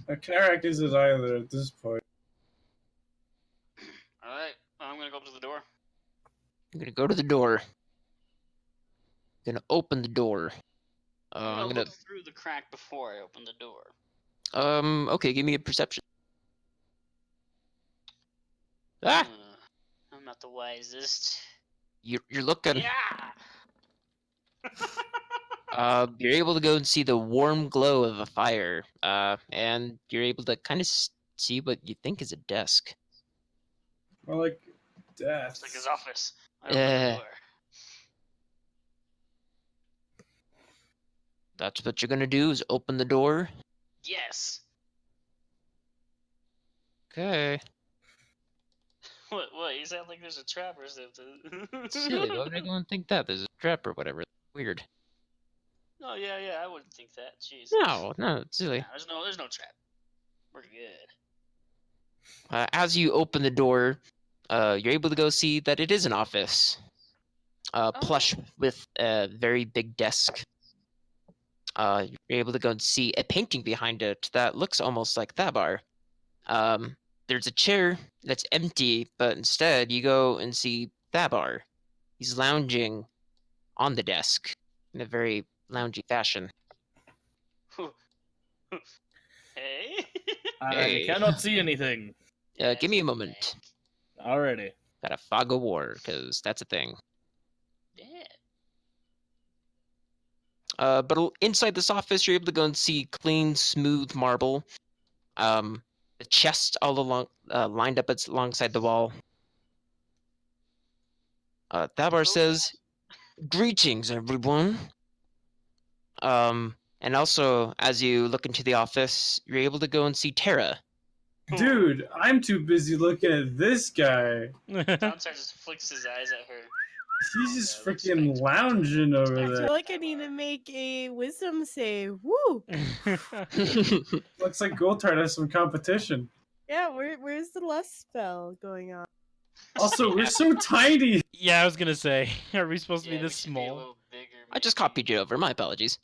Karak isn't either at this point. Alright, I'm gonna go up to the door. I'm gonna go to the door. Gonna open the door. I'm I'm gonna look through the crack before I open the door. Okay, give me a perception. Ah! I'm not the wisest. You're looking. Yeah! You're able to go and see the warm glow of a fire. And you're able to kind of see what you think is a desk. More like death. It's like his office. I open the door. That's what you're gonna do, is open the door. Yes! Okay. What? You sound like there's a trap or something. Silly, why would anyone think that? There's a trap or whatever. Weird. Oh, yeah, I wouldn't think that. Jeez. No, it's silly. Nah, there's no trap. We're good. As you open the door, you're able to go see that it is an office. Plush with a very big desk. You're able to go and see a painting behind it that looks almost like Thabar. There's a chair that's empty, but instead you go and see Thabar. He's lounging on the desk in a very loungy fashion. Hey? I Hey. cannot see anything. Give me a moment. Already. Got a fog of war, because that's a thing. Yeah. But inside this office, you're able to go and see clean, smooth marble. The chest all along, lined up alongside the wall. Thabar says, "Greetings, everyone." And also, as you look into the office, you're able to go and see Terra. Dude, I'm too busy looking at this guy. Downside just flicks his eyes at her. He's just Looks freaking like- lounging I over feel there. like I need to make a wisdom save. Woo! Looks like Goldtard has some competition. Yeah, where's the lust spell going on? Also, we're so tiny. Yeah, I was gonna say, are we supposed to be Yeah, we this should be a small? little bigger, I just maybe. copied you over. My apologies.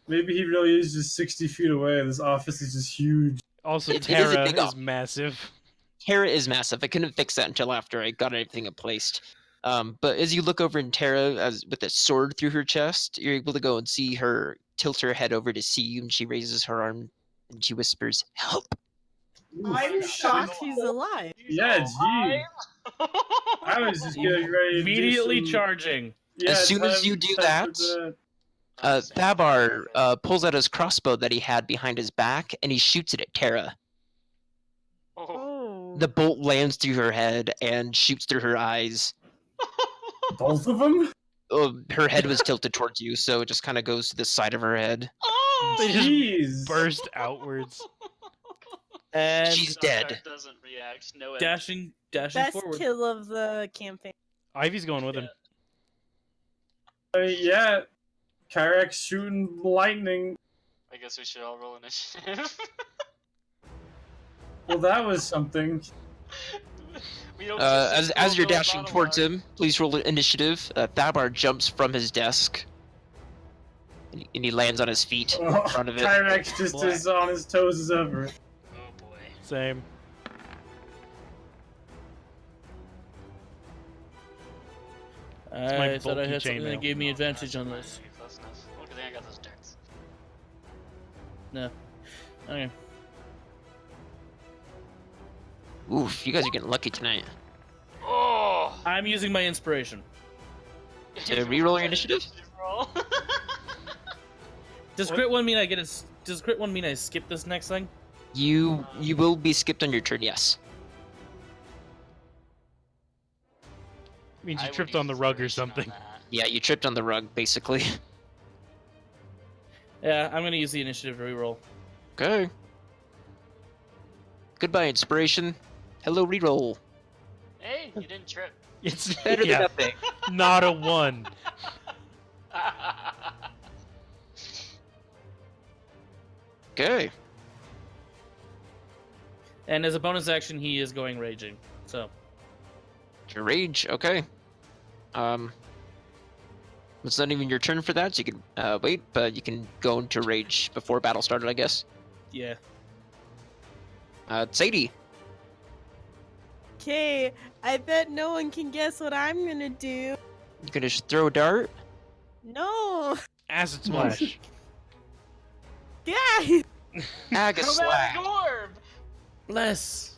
Maybe he really is just 60 feet away. This office is just huge. Also, It is a Terra big is office. massive. Terra is massive. I couldn't fix that until after I got everything placed. But as you look over in Terra, as with a sword through her chest, you're able to go and see her tilt her head over to see you, and she raises her arm and she whispers, "Help!" I'm Oof. shocked he's alive. Yeah, gee. I was just getting ready to Immediately do some... charging. Yeah, As soon as time- you do time for that, that. Thabar pulls out his crossbow that he had behind his back, and he shoots it at Terra. Oh. Oh. The bolt lands through her head and shoots through her eyes. Both of them? Her head was tilted towards you, so it just kind of goes to the side of her head. They just Jeez. burst outwards. And She's dead. Doesn't react. No dashing Best forward. kill of the campaign. Ivy's going with him. Yeah. Kyrax shooting lightning. I guess we should all roll initiative. Well, that was something. We don't As you're go dashing bottom towards line. him, please roll initiative. Thabar jumps from his desk, and he lands on his feet in front of it. Kyrax just Black. is on his toes as ever. Oh boy. Same. my I thought I bulky had something chainmail. that gave me Oh, advantage that's on fine. this. Close enough. Look, I think I got those darts. No. Okay. Oof, you guys are getting lucky tonight. Oh! I'm using my inspiration. To reroll your initiative? Roll. Does crit one mean I get a? Does crit one mean I skip this next thing? You will be skipped on your turn, yes. Means I you would tripped on the use rug or inspiration on something. that. Yeah, you tripped on the rug, basically. Yeah, I'm gonna use the initiative to reroll. Okay. Goodbye, inspiration. Hello, reroll. Hey, you didn't trip. It's Better than nothing. not a 1. Okay. And as a bonus action, he is going raging. So Your rage. Okay. It's not even your turn for that, so you can wait, but you can go into rage before battle started, I guess. yeah. Sadie. Okay, I bet no one can guess what I'm gonna do. You gonna just throw a dart? No, Acid Splash. guys. Aga Chromatic Slag. orb. Bless.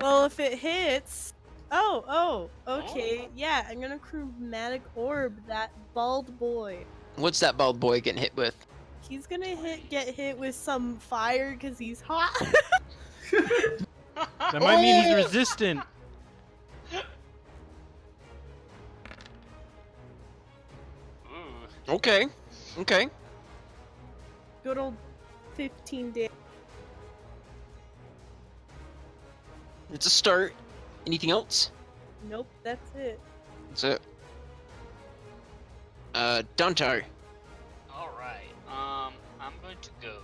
Well, if it hits. Oh, okay. Yeah, I'm gonna chromatic orb that bald boy. What's that bald boy getting hit with? He's gonna get hit with some fire because he's hot. That might mean he's resistant. Ooh. Okay. Okay. Good old 15 damage. It's a start. Anything else? Nope, that's it. That's it. Dantar. All right. I'm going to go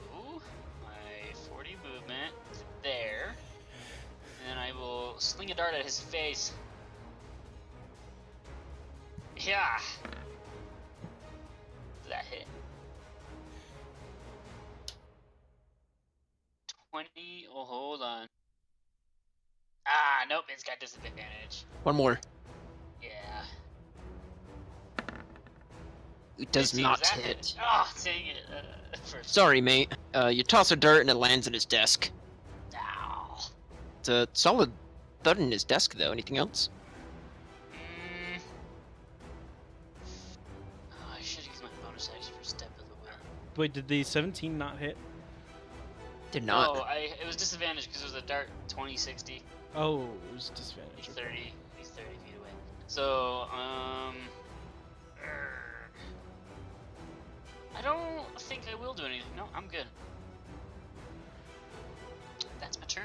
my 40 movement to there, and then I will sling a dart at his face. Yeah. Does that hit? 20. Oh, hold on. Ah, nope. It's got disadvantage. One more. Yeah. It does 15, not does that hit. Oh, dang it. First. Sorry, mate. You toss a dart and it lands at his desk. Ow. It's a solid thud in his desk, though. Anything else? Mm. Oh, I should use my bonus action for Step of the Wind. Wait, did the 17 not hit? Did not. No, it was disadvantaged because it was a dart 20, 60. Oh, it was disadvantage. He's 30. He's 30 feet away. So, I don't think I will do anything. No, I'm good. That's my turn.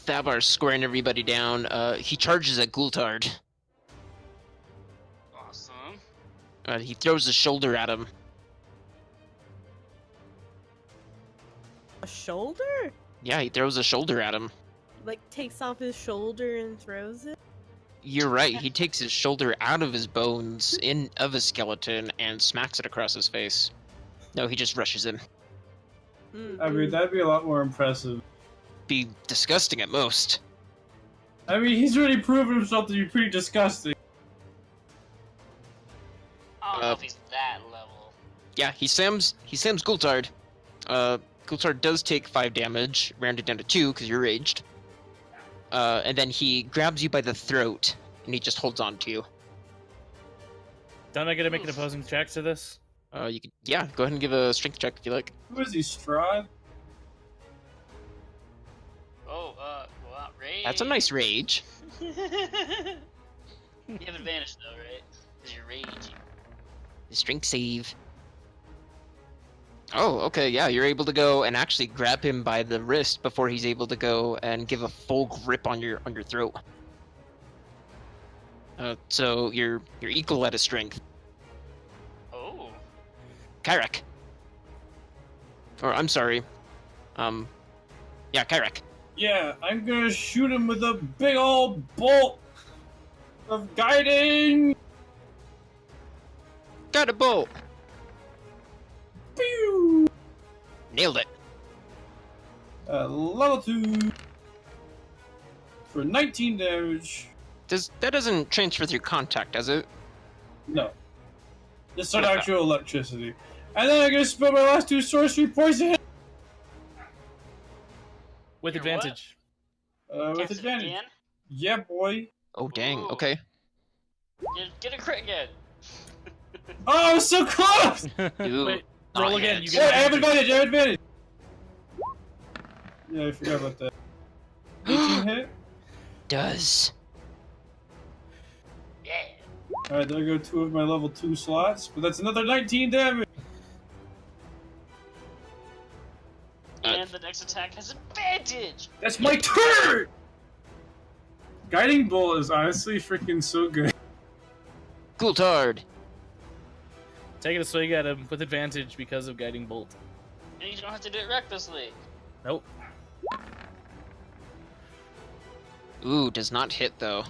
Thabar's squaring everybody down. He charges at Gultard. Awesome. He throws his shoulder at him. A shoulder? Yeah, he throws a shoulder at him. Like takes off his shoulder and throws it? You're right. He takes his shoulder out of his bones of his skeleton and smacks it across his face. No, he just rushes him. I mean, that'd be a lot more impressive. Be disgusting at most. I mean, he's already proven himself to be pretty disgusting. I don't know if he's that level. Yeah, he slams Gultard. Gultard does take 5 damage, rounded down to 2 because you're raged. And then he grabs you by the throat, and he just holds on to you. Don't I get to make an opposing check to this? You could, yeah, go ahead and give a strength check if you like. Who is he, Strahd? Oh, go out, rage. That's a nice rage. You have advantage though, right? Because you're raging. Strength save. Oh, okay, yeah, you're able to go and actually grab him by the wrist before he's able to go and give a full grip on your throat. So you're equal at his strength. Oh. Kyrek. Or I'm sorry. Yeah, Kyrek. Yeah, I'm gonna shoot him with a big old bolt of guiding. Got a bolt. Pew! Nailed it. Level 2 for 19 damage. That doesn't transfer through contact, does it? No, just an actual electricity. And then I'm gonna spell my last 2 sorcery poison. With Your advantage. With Cast it advantage. again? Yeah, boy. Oh dang. Ooh. Okay. Get a crit again. Oh, I was so close. Dude. Wait, not roll again. yet. You Yeah, I get have advantage. advantage. I have advantage. Yeah, I forgot about that. 18 hit. Does. Yeah. Alright, there go 2 of my level 2 slots, but that's another 19 damage! And the next attack has advantage! That's my turn! Guiding Bolt is honestly freaking so good. Coulthard. Taking a swing at him with advantage because of Guiding Bolt. And you don't have to do it recklessly. Nope. Ooh, does not hit though.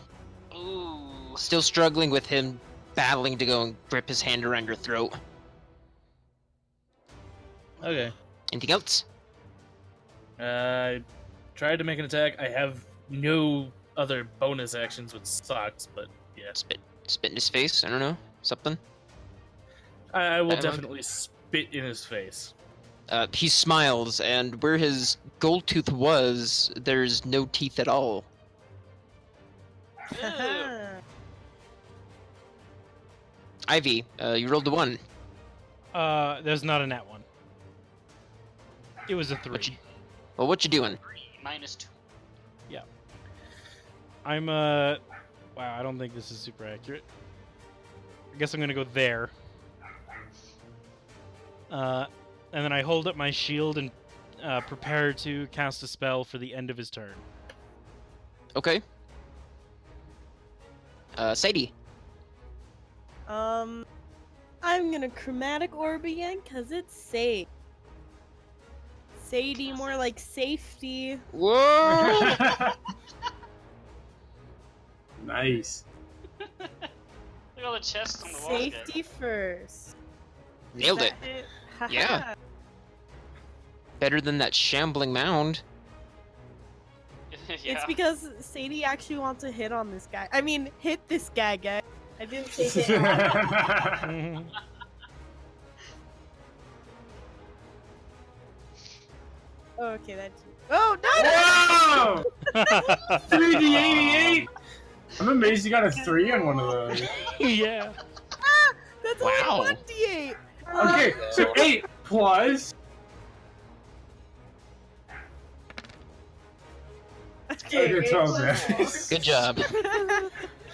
Ooh. Still struggling with him battling to go and grip his hand around your throat. Okay. Anything else? I tried to make an attack. I have no other bonus actions, which sucks, but yeah. Spit in his face? I don't know. Something? I will I don't know. definitely spit in his face. He smiles, and where his gold tooth was, there's no teeth at all. Ivy, you rolled a 1. There's not a nat 1. It was a 3. What you doing? -2. I'm wow, I don't think this is super accurate. I guess I'm gonna go there. And then I hold up my shield and prepare to cast a spell for the end of his turn. Okay. Sadie. I'm gonna chromatic orb again, cause it's safe. Sadie, more like safety. Whoa! Nice. Look at all the chests on the wall. Safety first. Nailed it. That hit? Haha. Yeah. Better than that shambling mound. Yeah. It's because Sadie actually wants to hit on this guy. I mean, hit this guy, guys. I didn't say hit on. Oh, okay, that's. Oh, no! Whoa! 3d88! I'm amazed you got a 3 on one of those. Yeah. That's Wow. only 1d8. Okay, so 8 plus. Okay, Okay, 8 12 plus damage. Good job.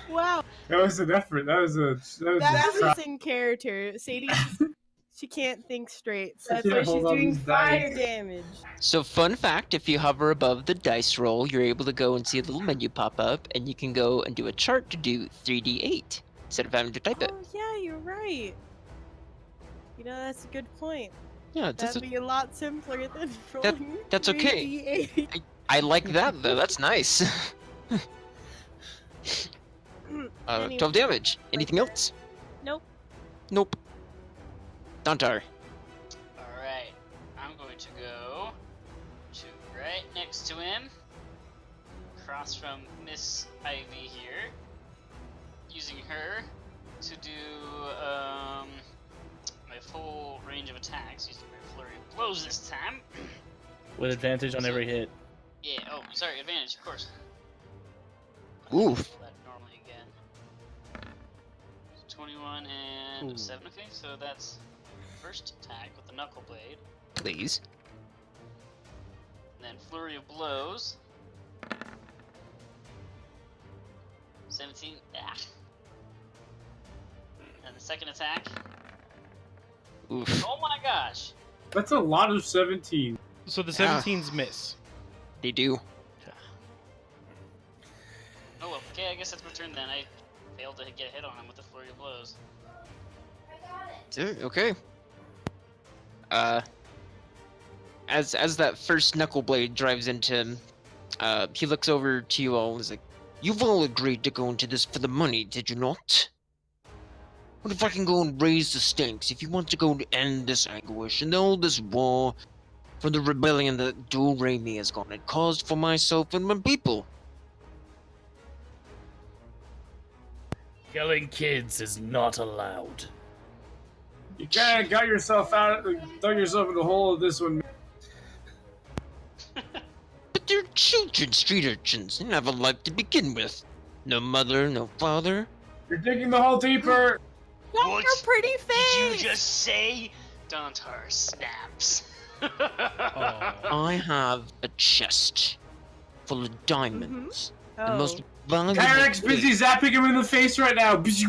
Wow, That was an effort. That was a that try. was in character. Sadie, she can't think straight, so She that's why can't she's hold all doing these fire dice. damage. So, fun fact, if you hover above the dice roll, you're able to go and see a little menu pop up, and you can go and do a chart to do 3d8 instead of having to type it. Oh yeah, you're right. You know, that's a good point. Yeah, that's That'd be a lot simpler than rolling that's okay. 3d8. I like that, though. That's nice. 12 damage. Anything else? Nope. Nope. Dantar. Alright. I'm going to go to right next to him. Across from Miss Ivy here. Using her to do my full range of attacks. Using my flurry of blows this time. With advantage on every hit. Yeah, oh, sorry, advantage, of course. Oof. That normally again. 21 and Ooh. 7, okay, so that's first attack with the knuckle blade. Please. And then flurry of blows. 17, ah. And the second attack. Oof. Oh my gosh! That's a lot of 17. So the Yeah. 17s miss. They do. Oh well, okay, I guess that's my turn then. I failed to get a hit on him with the flurry of blows. Okay. As that first knuckle blade drives into him, he looks over to you all and is like, "You've all agreed to go into this for the money, did you not? What if I can go and raise the stakes? If you want to go and end this anguish and all this war for the rebellion that Do Raimi has gone and caused for myself and my people." Killing kids is not allowed. You kinda got yourself dug yourself in the hole of this one. But they're children, street urchins. They don't have a life to begin with. No mother, no father. You're digging the hole deeper! That's What your pretty Did face! you just say? Dantar snaps. Oh. I have a chest full of diamonds The most Oh. valuable Tyrek's goods. busy zapping him in the face right now. He's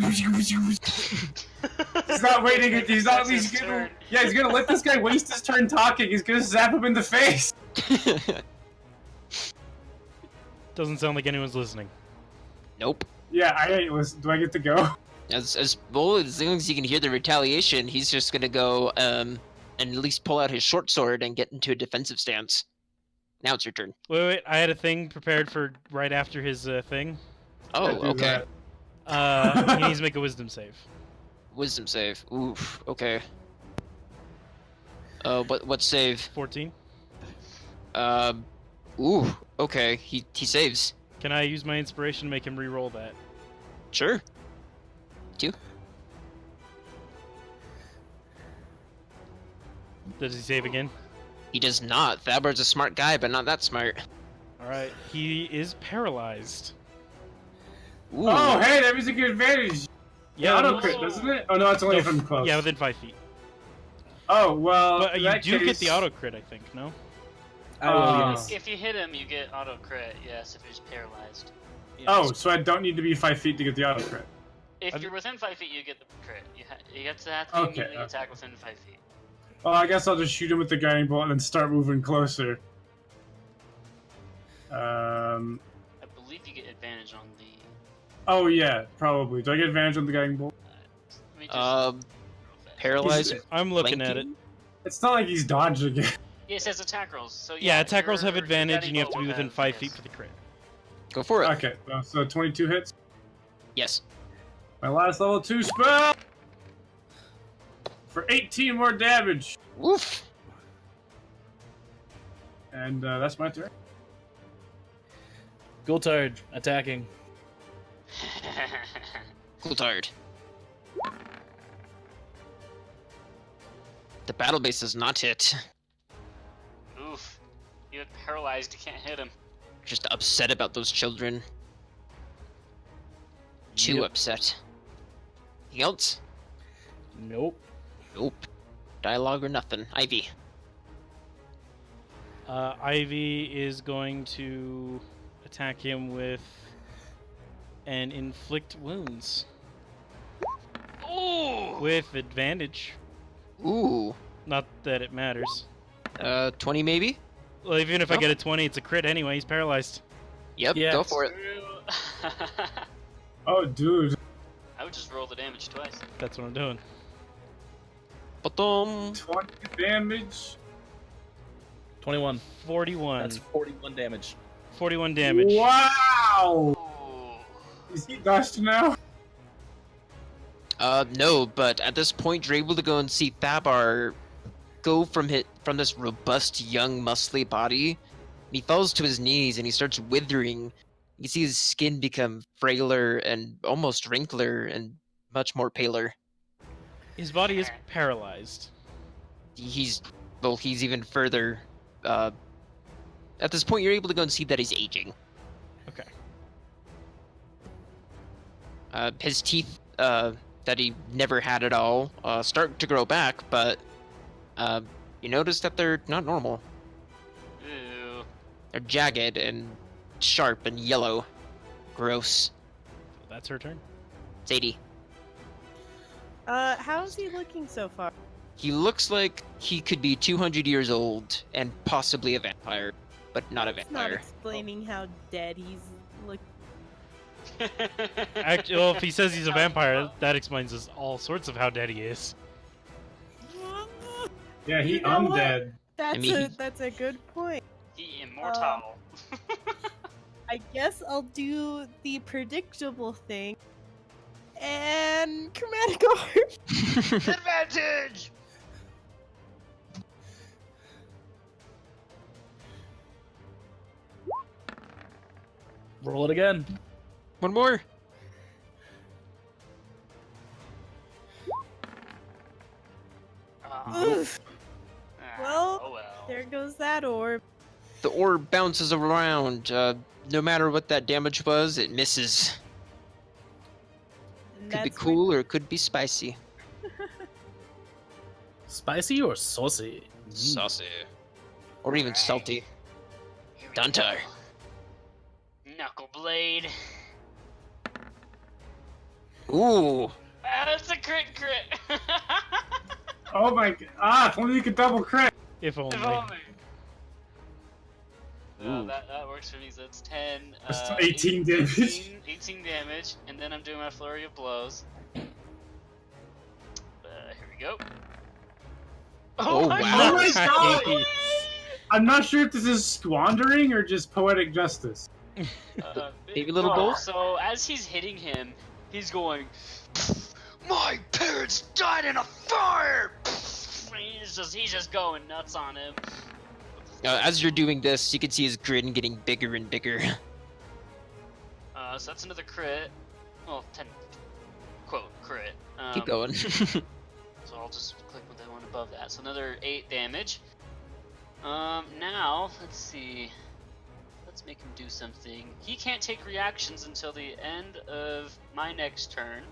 not waiting. He's not. That's his He's gonna. turn. Yeah, he's gonna let this guy waste his turn talking. He's gonna zap him in the face. Doesn't sound like anyone's listening. Nope. Yeah, I ain't listen. Do I get to go? As long as he can hear the retaliation, he's just gonna go and at least pull out his short sword and get into a defensive stance. Now it's your turn. Wait, I had a thing prepared for right after his thing. Oh, Yeah, do okay. that. He needs to make a wisdom save. Wisdom save. Oof. Okay. What save? 14. Ooh. Okay. He saves. Can I use my inspiration to make him re-roll that? Sure. 2. Does he save again? He does not. Thabar's a smart guy, but not that smart. Alright, he is paralyzed. Ooh. Oh, hey, that means a good advantage. Yeah, Auto that crit, looks- doesn't it? Oh no, it's only no, from close. Yeah, within 5 feet. Oh well. But in you that do get case- the auto crit, I think, no? I will, Oh. yes. If you hit him, you get auto crit. Yes, if he's paralyzed. Oh, so I don't need to be 5 feet to get the auto crit. If I've- you're within 5 feet, you get the crit. You have to Okay, immediately okay. attack within 5 feet. Well, I guess I'll just shoot him with the guiding bolt and then start moving closer. I believe you get advantage on the. Oh yeah, probably. Do I get advantage on the guiding bolt? Let me just Paralyzed. I'm looking at it. Flanking? It's not like he's dodging it. Yeah, it says attack rolls. So Yeah, attack rolls have your advantage, guiding and you have to bolt be will within have- 5 yes. feet for the crit. Go for it. Okay, so 22 hits. Yes. My last level 2 spell! For 18 more damage. Woof. And that's my turn. Gultard attacking. Cool tired. The battle base does not hit. Oof. You're paralyzed. You can't hit him. Just upset about those children. Too Yep. upset. Anything else? Nope. Nope. Dialogue or nothing. Ivy. Ivy is going to attack him with an inflict wounds Ooh. with advantage. Ooh. Not that it matters. 20 maybe? Well, even if I No. get a 20, it's a crit anyway. He's paralyzed. Yep, Yeah. go for it. Oh, dude. I would just roll the damage twice. That's what I'm doing. Ba-dum. 20 damage. 21. 41. That's 41 damage. 41 damage. Wow! Ooh. Is he dodged now? No, but at this point you're able to go and see Thabar go from this robust, young, muscly body. And he falls to his knees and he starts withering. You see his skin become frailer and almost wrinkler and much more paler. His body is paralyzed. He's even further. At this point, you're able to go and see that he's aging. Okay. His teeth, that he never had at all, start to grow back, but you notice that they're not normal. Ooh. They're jagged and sharp and yellow. Gross. That's her turn. Sadie. How's he looking so far? He looks like he could be 200 years old and possibly a vampire, but not a It's not vampire. explaining how dead he's looking. Actually, well, if he says he's a vampire, that explains all sorts of how dead he is. Yeah, he You know what? undead. That's a good point. He immortal. I guess I'll do the predictable thing. And chromatic orb. Advantage. Roll it again. One more. Oof. Well, oh well. There goes that orb. The orb bounces around. No matter what that damage was, it misses. And Could be that's my- cool or it could be spicy. Spicy or saucy? Saucy. Or even Right. salty. Here we Duntar. go. No. Knuckle Blade. Ooh. That's a crit. Oh my god. Ah, if only you could double crit. If only. If only. Ooh. That works for me. So that's 10. That's 18 damage. 18 damage, and then I'm doing my flurry of blows. Here we go. Oh, my wow. Oh my god! Nice. I'm not sure if this is squandering or just poetic justice. Maybe a little no, both? So as he's hitting him, he's going, "My parents died in a fire!" He's just going nuts on him. As you're doing this, you can see his grin getting bigger and bigger. So that's another crit. Well, 10 quote crit. Keep going. So I'll just click with that one above that. So another 8 damage. Now let's see. Let's make him do something. He can't take reactions until the end of my next turn.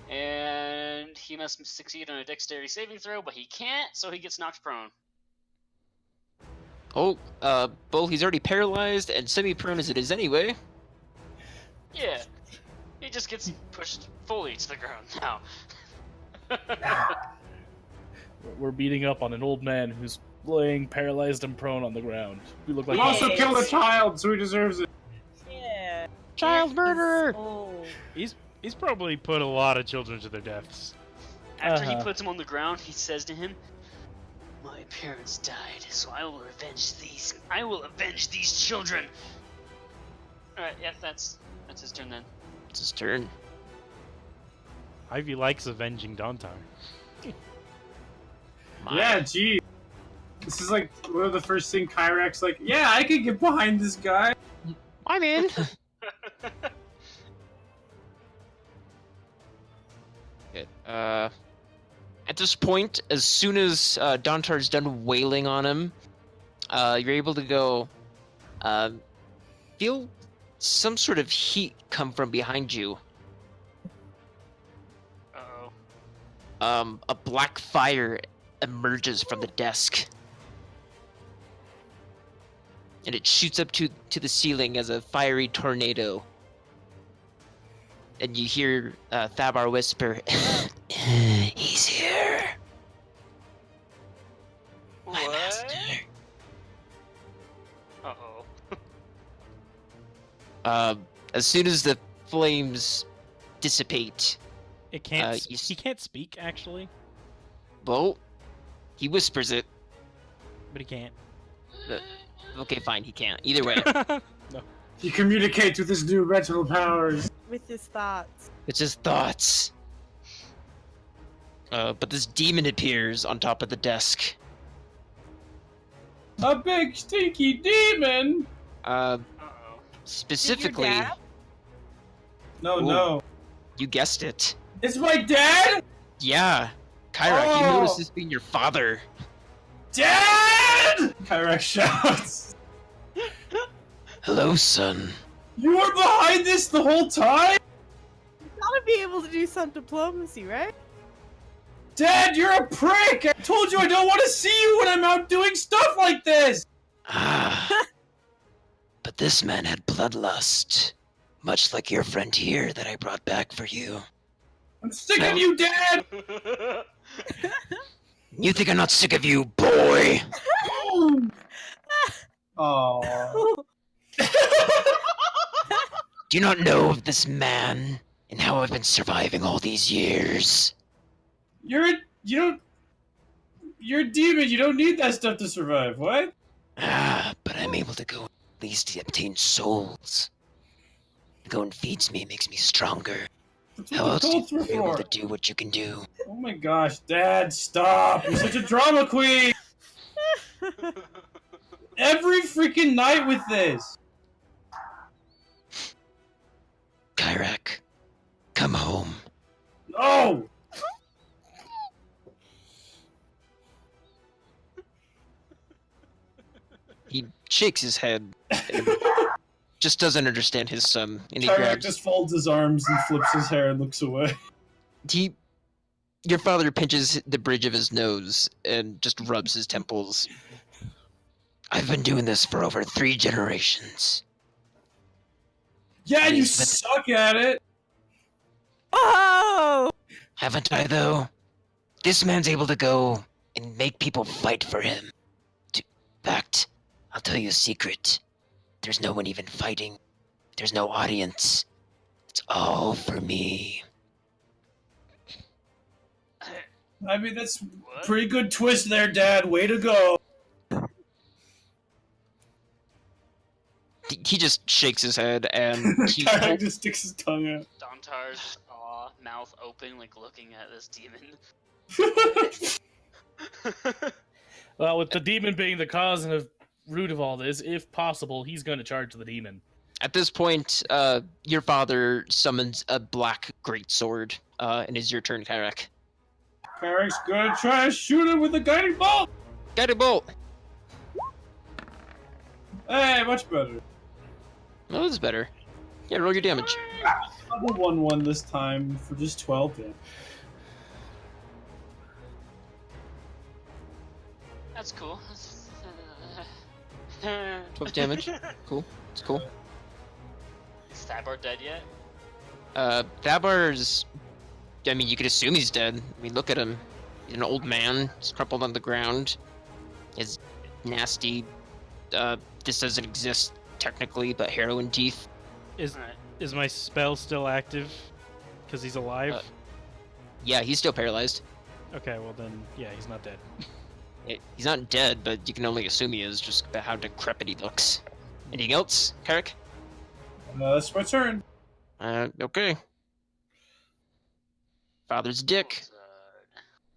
And he must succeed on a dexterity saving throw, but he can't, so he gets knocked prone. Oh, Bull, he's already paralyzed and semi-prone as it is anyway. Yeah. He just gets pushed fully to the ground now. We're beating up on an old man who's laying paralyzed and prone on the ground. We look like He also Yes. killed a child, so he deserves it. Yeah. Child He's murderer! old. He's probably put a lot of children to their deaths. After he Uh-huh. puts him on the ground, he says to him, "My parents died, so I will avenge these children." Alright, yeah, that's his turn then. It's his turn. Ivy likes avenging Dontar. Yeah, gee. This is like one of the first thing Kyrak's like, yeah, I could get behind this guy. I'm in. Good. At this point, as soon as Dontar's done wailing on him, you're able to go feel some sort of heat come from behind you. Uh-oh. A black fire emerges from the desk. And it shoots up to the ceiling as a fiery tornado. And you hear Thabar whisper, "He's here, my What? master." Uh-oh. As soon as the flames dissipate, It can't. you s- He can't speak actually, well, he whispers it. but he can't. Okay, fine, he can't. Either way, No. He communicates with his new mental powers. With his thoughts. it's his thoughts. But this demon appears on top of the desk. A big stinky demon. Uh-oh. Specifically, dad? No, Ooh. no. you guessed it. It's my dad? Yeah, Kyrak, you Oh! noticed this being your father. Dad! Kyrak shouts. Hello, son. You were behind this the whole time? Gotta be able to do some diplomacy, right? Dad, you're a prick! I told you I don't want to see you when I'm out doing stuff like this! Ah. But this man had bloodlust, much like your friend here that I brought back for you. I'm sick of you, Dad! You think I'm not sick of you, boy? Oh. Do you not know of this man and how I've been surviving all these years? You're a demon, you don't need that stuff to survive, what? Ah, but I'm able to go at least to obtain souls. Going feeds me, makes me stronger. That's How what else the do cults you were be able for. to do what you can do? Oh my gosh, Dad, stop! You're such a drama queen! Every freaking night with this! Kyrak, come home. No! He shakes his head, and just doesn't understand his son, and he Kyrak grabs. just folds his arms and flips his hair and looks away. Your father pinches the bridge of his nose and just rubs his temples. I've been doing this for over 3 generations. Yeah, you But suck at it. Oh! haven't I, though? This man's able to go and make people fight for him. In fact, I'll tell you a secret. There's no one even fighting. There's no audience. It's all for me. I mean, that's What? pretty good twist there, Dad. Way to go. He just shakes his head and he Karak just sticks his tongue out. Dontar's mouth open, like looking at this demon. Well, with the demon being the cause and the root of all this, if possible, he's going to charge the demon. At this point, your father summons a black greatsword, and it's your turn, Karak. Karak's gonna try to shoot him with a guiding bolt. Guided bolt! Hey, much better. Oh, that's better. Yeah, roll your damage. Double 1/1 this time for just 12 damage. That's cool. 12 damage. Cool. It's cool. Is Thabar dead yet? Thabar's... I mean, you could assume he's dead. I mean, look at him. He's an old man. He's crumpled on the ground. His nasty... this doesn't exist, technically, but heroin teeth. Alright. Is my spell still active? Because he's alive? Yeah, he's still paralyzed. Okay, well then, yeah, he's not dead. He's not dead, but you can only assume he is, just by how decrepit he looks. Anything else, Karak? That's my turn. Okay. Father's dick.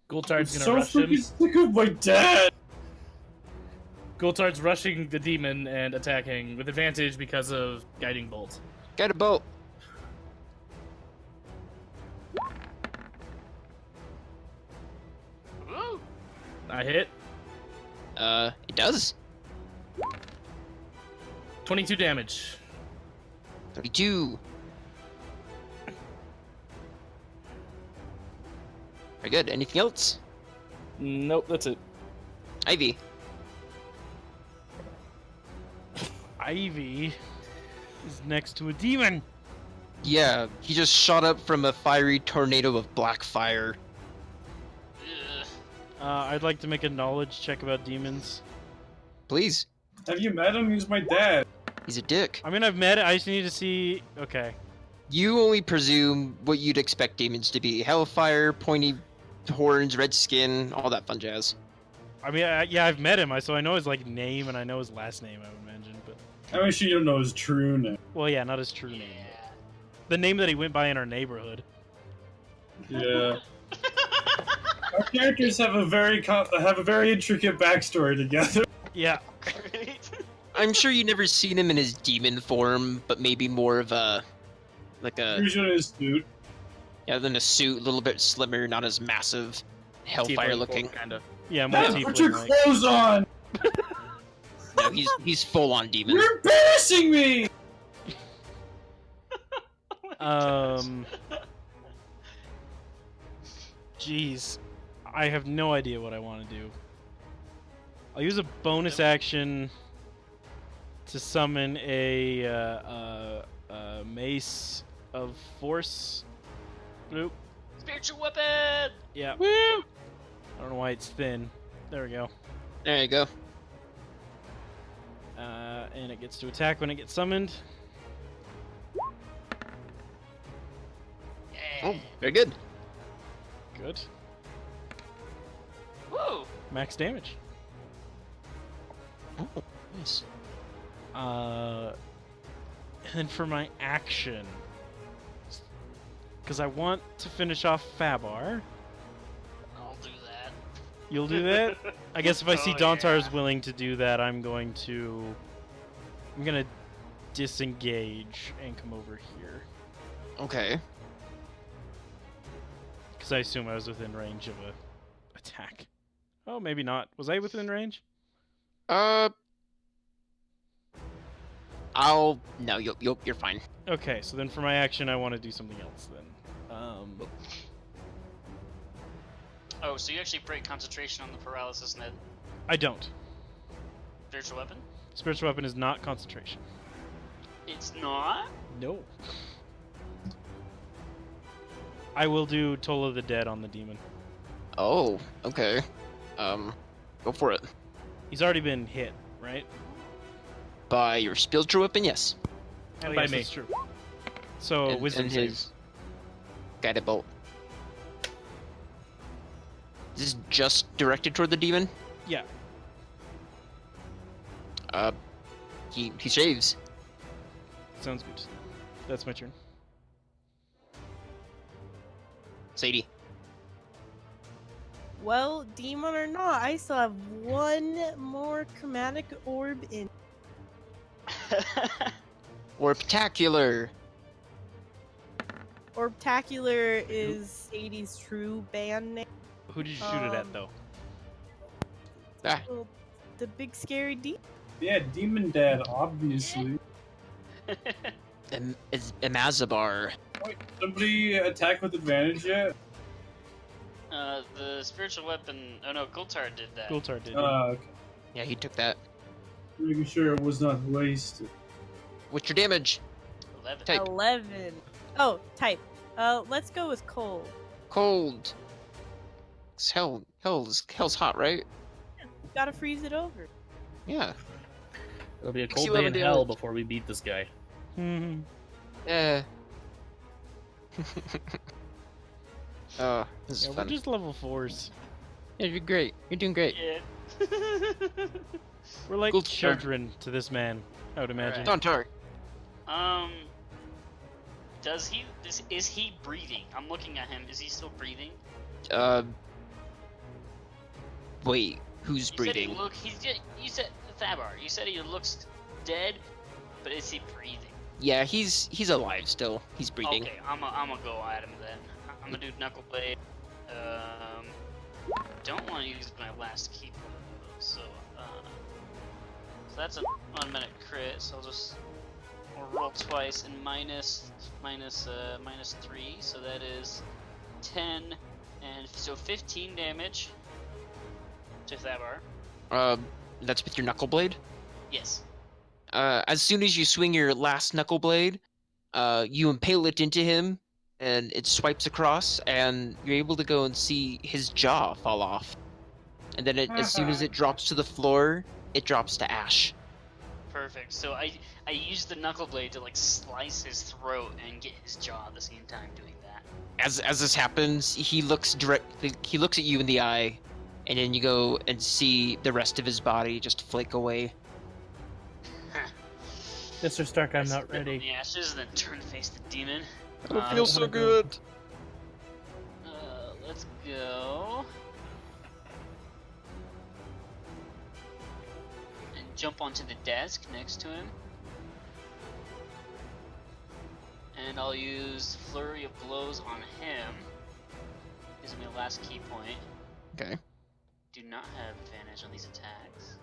Gultard's I'm going to so rush him. freaking sick of my dad. Gultard's rushing the demon and attacking with advantage because of Guiding Bolt. Guided bolt. Woo! I hit. It does. 22 damage. 32. Very good. Anything else? Nope, that's it. Ivy. Ivy is next to a demon. Yeah, he just shot up from a fiery tornado of black fire. Ugh. I'd like to make a knowledge check about demons. Please. Have you met him? He's my dad. He's a dick. I mean, I've met it. I just need to see. Okay. You only presume what you'd expect demons to be. Hellfire, pointy horns, red skin, all that fun jazz. I mean, yeah, I've met him. So I know his like name and I know his last name. I would imagine, but I'm sure you don't know his true name. well, yeah, not his true name. Yeah. The name that he went by in our neighborhood. Yeah. Our characters have a very intricate backstory together. Yeah. Great. I'm sure you never seen him in his demon form, but maybe more of a... like a... Usually his suit. yeah, than a suit, a little bit slimmer, not as massive. Hellfire looking. Kind of. Yeah, more Dad, put your tiefling-like. clothes on! No, he's full on demon. You're embarrassing me! Jeez, I have no idea what I want to do. I'll use a bonus action to summon a mace of force. Bloop. Spiritual weapon! Yeah. Woo! I don't know why it's thin. There we go. There you go. And it gets to attack when it gets summoned. Oh, very good. Good. Woo! Max damage. Oh, nice. And then for my action, because I want to finish off Fabar. I'll do that. You'll do that? I guess if I see Oh, Dontar's yeah. willing to do that, I'm gonna disengage and come over here. Okay. Because I assume I was within range of a attack. Oh, maybe not. Was I within range? No, you're fine. Okay, so then for my action, I want to do something else then. Oh, so you actually break concentration on the paralysis net I don't. spiritual weapon? Spiritual weapon is not concentration. It's not? No. I will do Toll of the Dead on the demon. Oh, okay. Go for it. He's already been hit, right? By your spiritual weapon, yes. And Oh, by yes, me. that's true. So wisdom and save. his guided bolt. This is just directed toward the demon. Yeah. He shaves. Sounds good. That's my turn. Sadie. Well, demon or not, I still have one more chromatic orb in. Orptacular. Orbtacular is Sadie's true band name. Who did you shoot it at, though? Ah, Well, the big scary demon. Yeah, Demon Dad, obviously. Amazabar. Wait, somebody attack with advantage yet? The spiritual weapon. Oh no, Gultar did that. Gultar did. Okay. Yeah, he took that. Making sure it was not wasted. What's your damage? 11. Type. 11. Oh, type. Let's go with cold. Cold. It's hell's hot, right? Gotta freeze it over. Yeah. It'll be a Makes cold you day in 11 hell damage. before we beat this guy. Mhm. Yeah. Oh, this is Yeah, we're fun. just level 4s. Yeah, you're great. You're doing great. Yeah. We're like Gultar. children to this man, I would imagine. Dontar. Does he? Is he breathing? I'm looking at him. Is he still breathing? Wait, who's You breathing? said he look. You said Thabar. You said he looks dead, but is he breathing? Yeah, he's alive still. He's breathing. Okay, I'm gonna go at him then. I'm gonna do Knuckle Blade. Don't want to use my last key point, so that's a 1 minute crit. So I'll roll twice and minus 3. So that is 10, and so 15 damage to Thabar. That's with your knuckle blade. Yes. As soon as you swing your last knuckle blade, you impale it into him, and it swipes across, and you're able to go and see his jaw fall off. And then as soon as it drops to the floor, it drops to ash. Perfect. So I use the Knuckle Blade to like slice his throat and get his jaw at the same time doing that. As this happens, he looks at you in the eye, and then you go and see the rest of his body just flake away. Mr. Stark, I'm not Spit on ready. the ashes, then turn to face the demon. It feels so good. Let's go. And jump onto the desk next to him. And I'll use Flurry of Blows on him. Gives me a last key point. Okay. Do not have advantage on these attacks.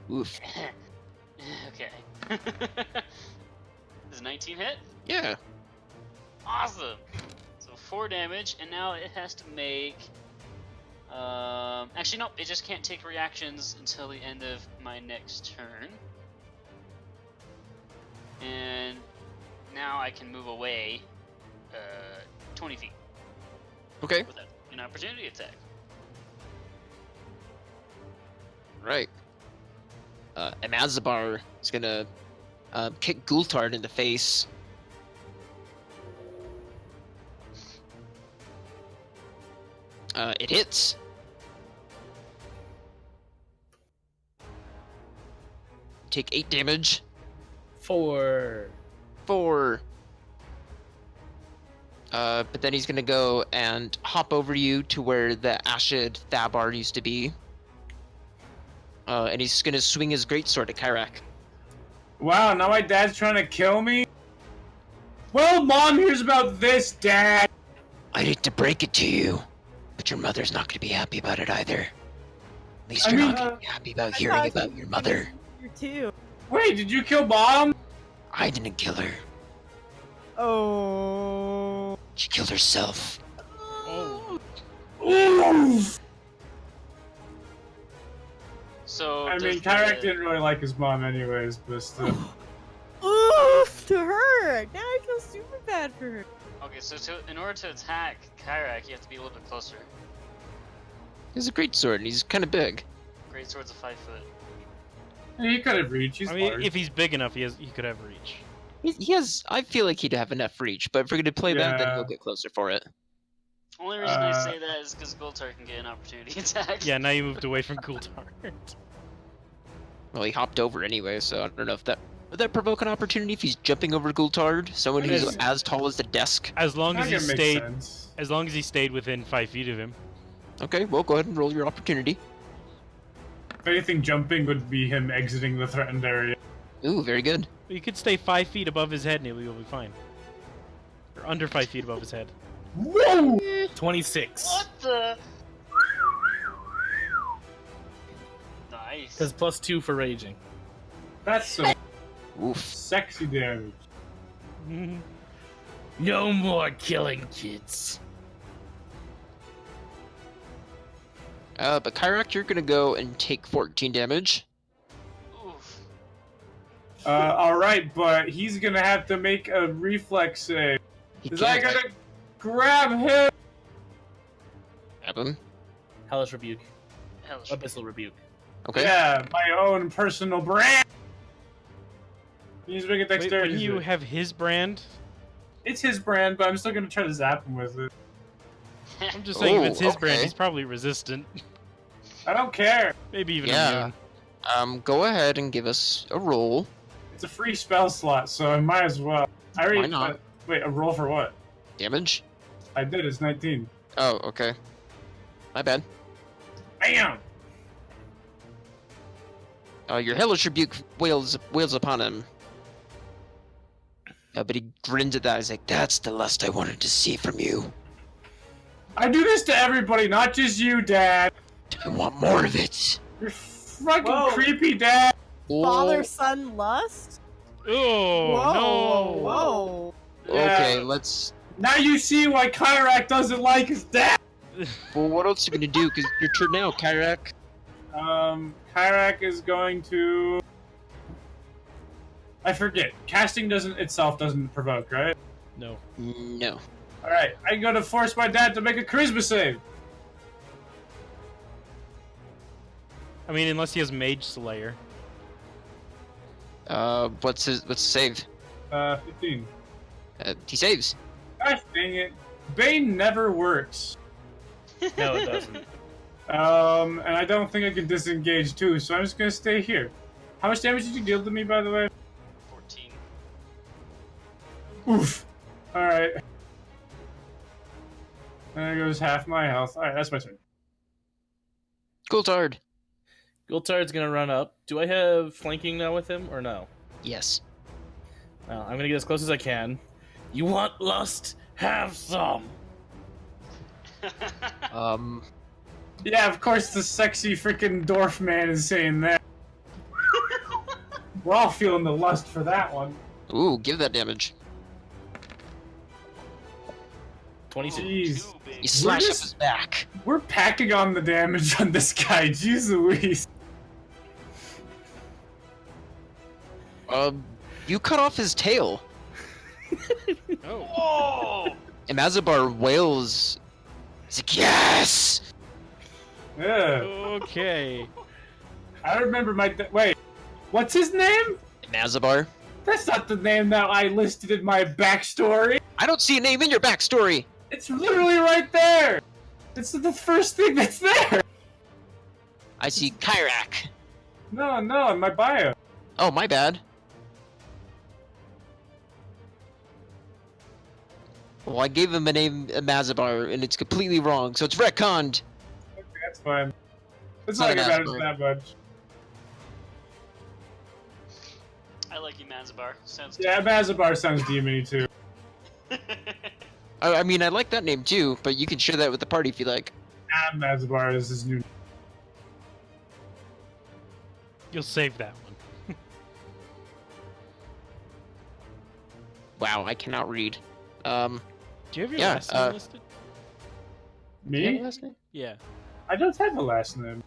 Oof. Okay. Does 19 hit? Yeah. Awesome! So 4 damage, and now it has to make... actually, no, it just can't take reactions until the end of my next turn. And now I can move away 20 feet Okay. with an opportunity attack. Right. Amazabar is gonna kick Gultard in the face. It hits. Take 8 damage. 4. 4. But then he's gonna go and hop over you to where the Ashid Thabar used to be. And he's gonna swing his greatsword at Kyrak. Wow, now my dad's trying to kill me? Well, Mom hears about this, Dad! I hate to break it to you, but your mother's not gonna be happy about it either. At least I you're mean, not gonna be happy about I hearing thought about she your was mother. here too. Wait, did you kill Mom? I didn't kill her. Oh. She killed herself. Oh. Oof! So I mean, does Kyrak the- didn't really like his mom anyways, but still. Oof to her. Now I feel super bad for her. Okay, so in order to attack Kyrak, you have to be a little bit closer. He has a great sword, and he's kind of big. Great sword's a 5 foot. He could have reached. He's I mean, large. if he's big enough, he could have reach. He has. I feel like he'd have enough reach, but if we're gonna play that, then Yeah. he'll get closer for it. Only reason I say that is because Gultar can get an opportunity attack. Yeah, now you moved away from Gultar. Well, he hopped over anyway, so I don't know if that would that provoke an opportunity if he's jumping over Gultard, someone It who's is. as tall as the desk. As long That as he makes stayed, sense. as long as he stayed within 5 feet of him. Okay, well, go ahead and roll your opportunity. If anything, jumping would be him exiting the threatened area. Ooh, very good. You could stay 5 feet above his head, and he'll be fine. Or under 5 feet above his head. Whoa! 26. What the? Nice. Because +2 for raging. That's some Oof. sexy damage. No more killing kids. But Kyrak, you're gonna go and take 14 damage. Oof. Alright, but he's gonna have to make a reflex save. He Is I can't gonna grab him? grab him. Hellish Rebuke. Hellish. Abyssal Rebuke. Okay. Yeah, my own personal brand! He's making a Wait, dexterity when you save. have his brand, It's his brand, but I'm still gonna try to zap him with it. I'm just saying if it's Oh, his brand, okay. he's probably resistant. I don't care. Maybe even Yeah. immune. Go ahead and give us a roll. It's a free spell slot, so I might as well. I already. Why not? Wait, a roll for what? Damage? I did. It's 19. Oh, okay. My bad. Bam! Your hellish rebuke wails upon him. But he grins at that. He's like, "That's the lust I wanted to see from you. I do this to everybody, not just you, Dad. I want more of it." You're fucking Whoa. creepy, Dad. Father son lust? Oh, Whoa, no! whoa. Okay, Yeah. let's. Now you see why Kyrak doesn't like his dad. Well, what else are you gonna do? Cause your turn now, Kyrak. Kyrak is going to. I forget. Casting doesn't provoke, right? No. No. All right, I'm going to force my dad to make a charisma save. I mean, unless he has Mage Slayer. What's his save? 15. He saves. Gosh dang it. Bane never works. No, it doesn't. And I don't think I can disengage too, so I'm just gonna stay here. How much damage did you deal to me, by the way? 14. Oof. Alright. There goes half my health. Alright, that's my turn. Coulthard. Gultard's gonna run up. Do I have flanking now with him, or no? Yes. Well, I'm gonna get as close as I can. You want lust? Have some! Yeah, of course the sexy freaking dwarf man is saying that. We're all feeling the lust for that one. Ooh, give that damage. 22. Jeez. Too big. You slash up just- his back. We're packing on the damage on this guy. Jeez Louise. You cut off his tail. Oh. Whoa! And Mazabar wails. He's like, yes! Yeah. Okay. I remember wait. What's his name? Mazabar? That's not the name that I listed in my backstory. I don't see a name in your backstory. It's literally right there. It's the first thing that's there. I see Kyrak. No, in my bio. Oh, my bad. Well, I gave him a name, Mazabar, and it's completely wrong, so it's retconned. Okay, that's fine. It's Not not an gonna matter Asgard. that much. I like you, Manzabar. Sounds Yeah, Mazabar sounds demony too. I mean, I like that name too, but you can share that with the party if you like. Mazabar is his new. You'll save that one. Wow, I cannot read. Do you have your Yeah, last name listed? do you have a Me? last name? Yeah. I don't have a last name.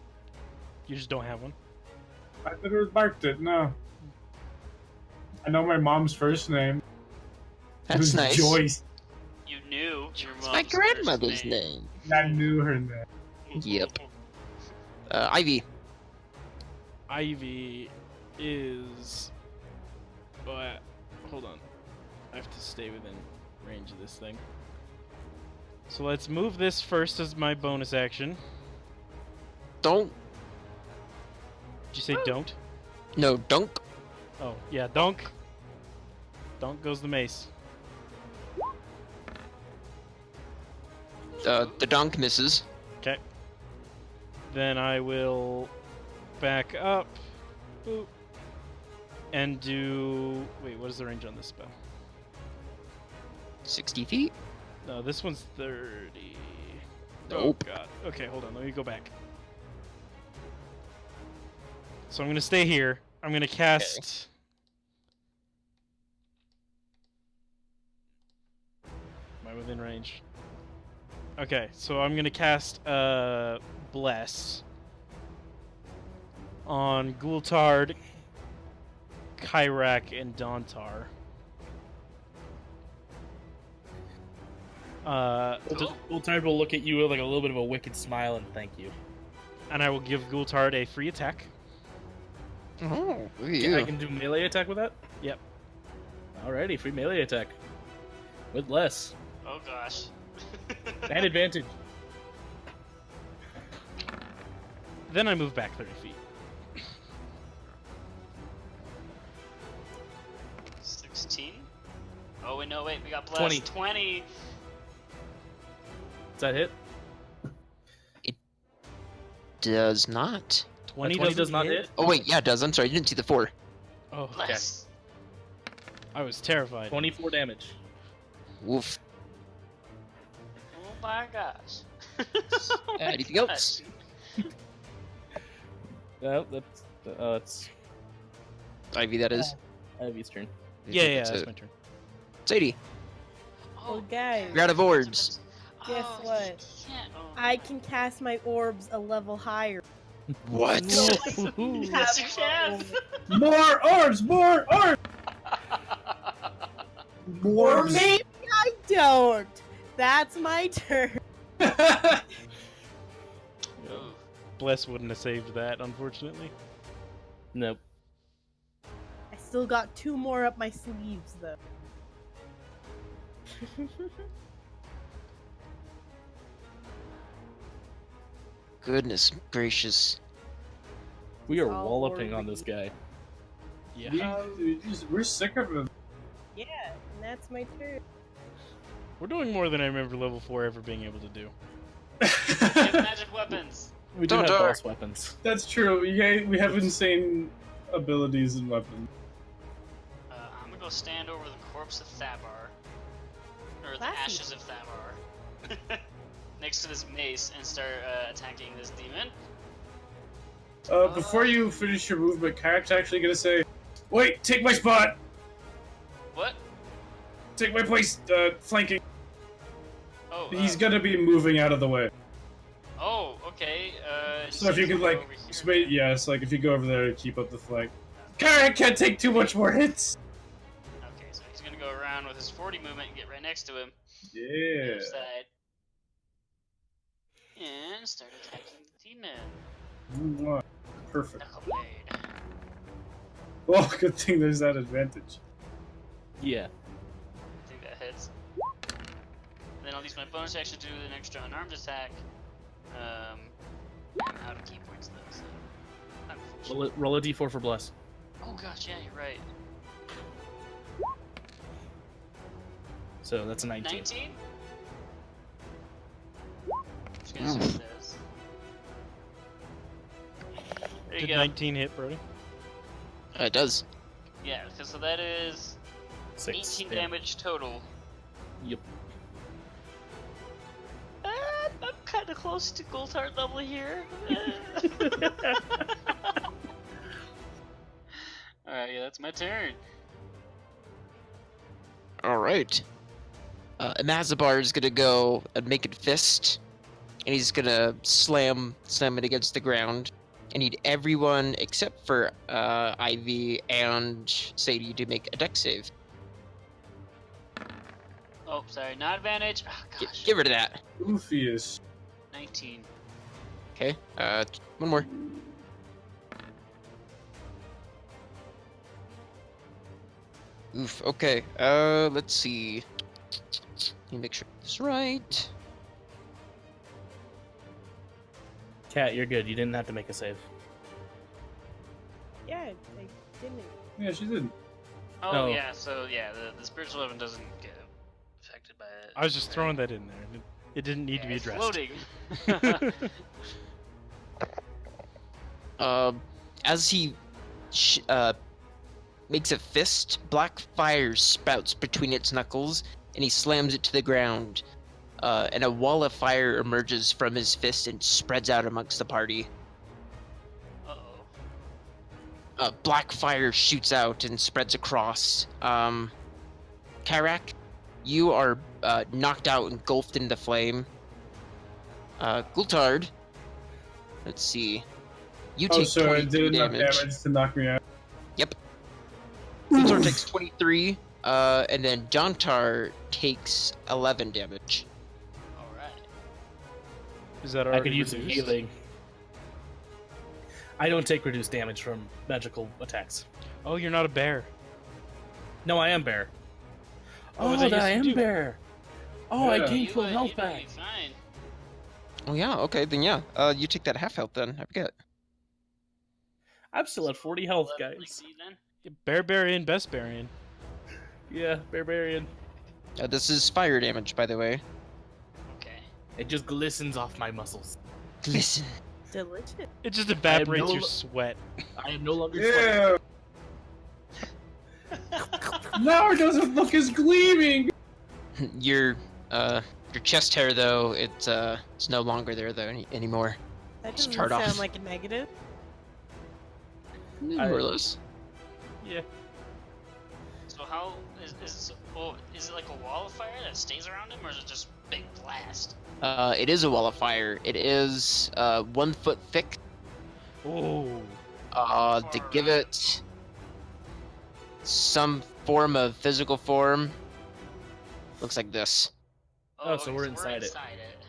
You just don't have one? I never marked it. No. I know my mom's first name. It That's was nice. Joyce. You knew your It's mom's my first grandmother's name. name. I knew her name. Yep. Ivy. Ivy is. Oh, hold on. I have to stay within range of this thing. So let's move this first as my bonus action. Don't. Did you say don't? No, dunk. Oh, yeah, donk. Donk goes the mace. The donk misses. Okay. Then I will back up. Boop. And do. Wait, what is the range on this spell? 60 feet. No, this one's 30. Nope. Oh, God. Okay, hold on. Let me go back. So I'm going to stay here. I'm going to cast. Am I within range? Okay, so I'm going to cast Bless on Gultard, Kyrak, and Dontar. Ultard will look at you with like a little bit of a wicked smile and thank you. And I will give Gultard a free attack. Oh, look at I you. can do melee attack with that? Yep. Alrighty, free melee attack. With less. Oh gosh. And advantage. Then I move back 30 feet. 16. Oh wait, no, wait, we got blessed. 20. 20. Does that hit? Does not. 20, 20 does not hit? Oh wait, yeah, it does. I'm sorry, I didn't see the 4. Oh, Bless. I was terrified. 24 damage. Woof. Oh my gosh. Anything else? Yeah, that's Ivy, that is. Ivy's turn. Yeah, that's my turn. Sadie, Oh, guys. you're out of orbs. Guess Oh, what? you can't- oh. I can cast my orbs a level higher. What? Yes, you can. More orbs! More orbs! More Or orbs! maybe I don't. That's my turn. Ooh. Bless wouldn't have saved that, unfortunately. Nope. I still got 2 more up my sleeves, though. Goodness gracious. We are Oh, walloping on Lord. this guy. Yeah. We're sick of him. Yeah, and that's my turn. We're doing more than I remember level 4 ever being able to do. We have magic weapons. We do Don't have die. boss weapons. That's true. We have insane abilities and weapons. I'm gonna go stand over the corpse of Thabar. Or the Classy. ashes of Thabar. Next to this mace and start attacking this demon. Before you finish your movement, Kyrak's actually gonna say, "Wait, take my spot! What? Take my place, flanking." Oh, He's gonna be moving out of the way. Oh, okay. So if you can can, like, yes, like, if you go over there and keep up the flank. Kyrak can't take too much more hits! Okay, so he's gonna go around with his 40 movement and get right next to him. Yeah. Other side. And start attacking the demon. Mwah. Perfect. Knuckle blade. Well, good thing there's that advantage. Yeah. I think that hits. Then I'll use my bonus action to do an extra unarmed attack. I'm out of key points though, so. Unfortunate. Roll a d4 for bless. Oh gosh, yeah, you're right. So that's a 19. 19? Just gonna see what it does. There you Did go. 19 hit, Brody? It does. Yeah, so that is 18 damage total. Yep. I'm kind of close to Goldheart level here. Alright, yeah, that's my turn. Alright. Amazabar is gonna go and make a fist. And he's gonna slam it against the ground. I need everyone except for Ivy and Sadie to make a dex save. Oh, sorry, not advantage. Oh, gosh. Get rid of that. Oofius. 19. Okay. One more. Oof. Okay. Let's see. Let me make sure this is right. Cat, you're good. You didn't have to make a save. Yeah, I didn't. Yeah, she did. Oh, No. yeah, so yeah, the spiritual weapon doesn't get affected by it. I was just throwing that in there. It didn't need to be It's addressed. floating. As he makes a fist, black fire spouts between its knuckles, and he slams it to the ground. And a wall of fire emerges from his fist and spreads out amongst the party. Uh-oh. Black fire shoots out and spreads across. Kyrak, you are knocked out, engulfed in the flame. Gultard, let's see. You Oh, take so it 22 did enough damage. damage to knock me out. Yep. Gultard takes 23, and then Jontar takes 11 damage. Alright. Is that I already could use some reduced? healing. I don't take reduced damage from magical attacks. Oh, you're not a bear. No, I am bear. Oh, Oh, that I yes, am you do. bear. Oh, I Yeah. gained You, full uh, health you'd back. be fine. Oh yeah, okay, then yeah. You take that half health then. I forget. I'm still at 40 health, 11 guys. XP then? Barbarian, barbarian. Yeah, barbarian. This is fire damage, by the way. Okay. It just glistens off my muscles. Listen. Delicious. It just evaporates no- your sweat. I am no longer sweating. Yeah. Now it doesn't look as gleaming. Your chest hair though, it's no longer there though anymore. That Just doesn't turn sound off. like a negative. More or less. Yeah. So how is it like a wall of fire that stays around him, or is it just big blast? It is a wall of fire. It is 1 foot thick. Oh. To give it some form of physical form, looks like this. Oh, so we're inside it.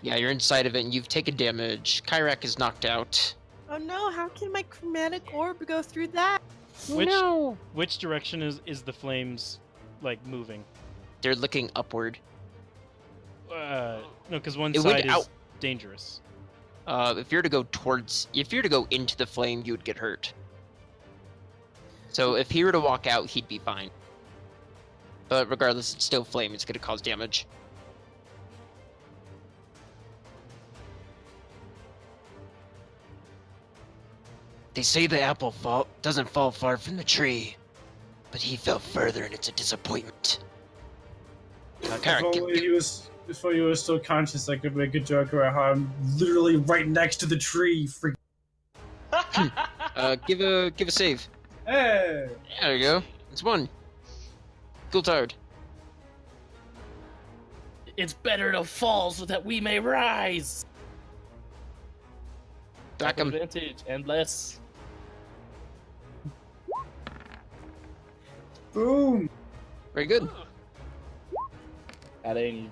Yeah, you're inside of it, and you've taken damage. Kyrak is knocked out. Oh no, how can my chromatic orb go through that? Which direction is the flames like moving? They're looking upward. No, because one It side went is out. dangerous. If you're to go into the flame, you would get hurt. So if he were to walk out, he'd be fine. But regardless, it's still flame. It's going to cause damage. They say the apple doesn't fall far from the tree, but he fell further, and it's a disappointment. Kyrak, If only he was still conscious, I could make a joke about how I'm literally right next to the tree. Freak. give a save. Hey. There you go. It's 1. Gultard. It's better to fall so that we may rise. Back him. Advantage and less. Boom. Very good. Adding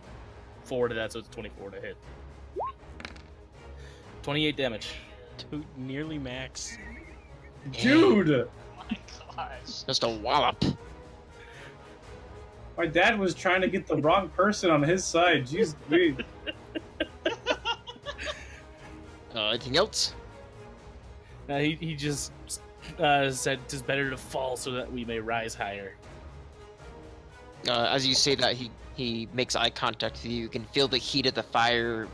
4 to that, so it's 24 to hit. 28 damage. Dude, nearly max. Dude. Oh my gosh. Just a wallop. My dad was trying to get the wrong person on his side. Jeez, me. Anything else? He just said it's better to fall so that we may rise higher. As you say that, he makes eye contact with you. You can feel the heat of the fire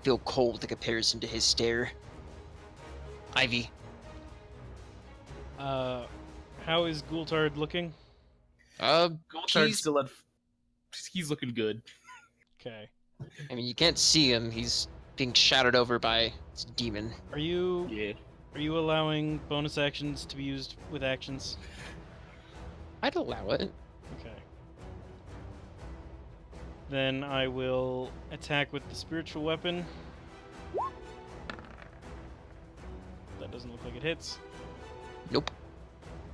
feel cold in comparison to his stare. Ivy. How is Gultard looking? Goldshard's still at. He's looking good. Okay. I mean, you can't see him. He's being shadowed over by this demon. Are you Yeah. Are you allowing bonus actions to be used with actions? I'd allow it. Okay. Then I will attack with the spiritual weapon. That doesn't look like it hits. Nope.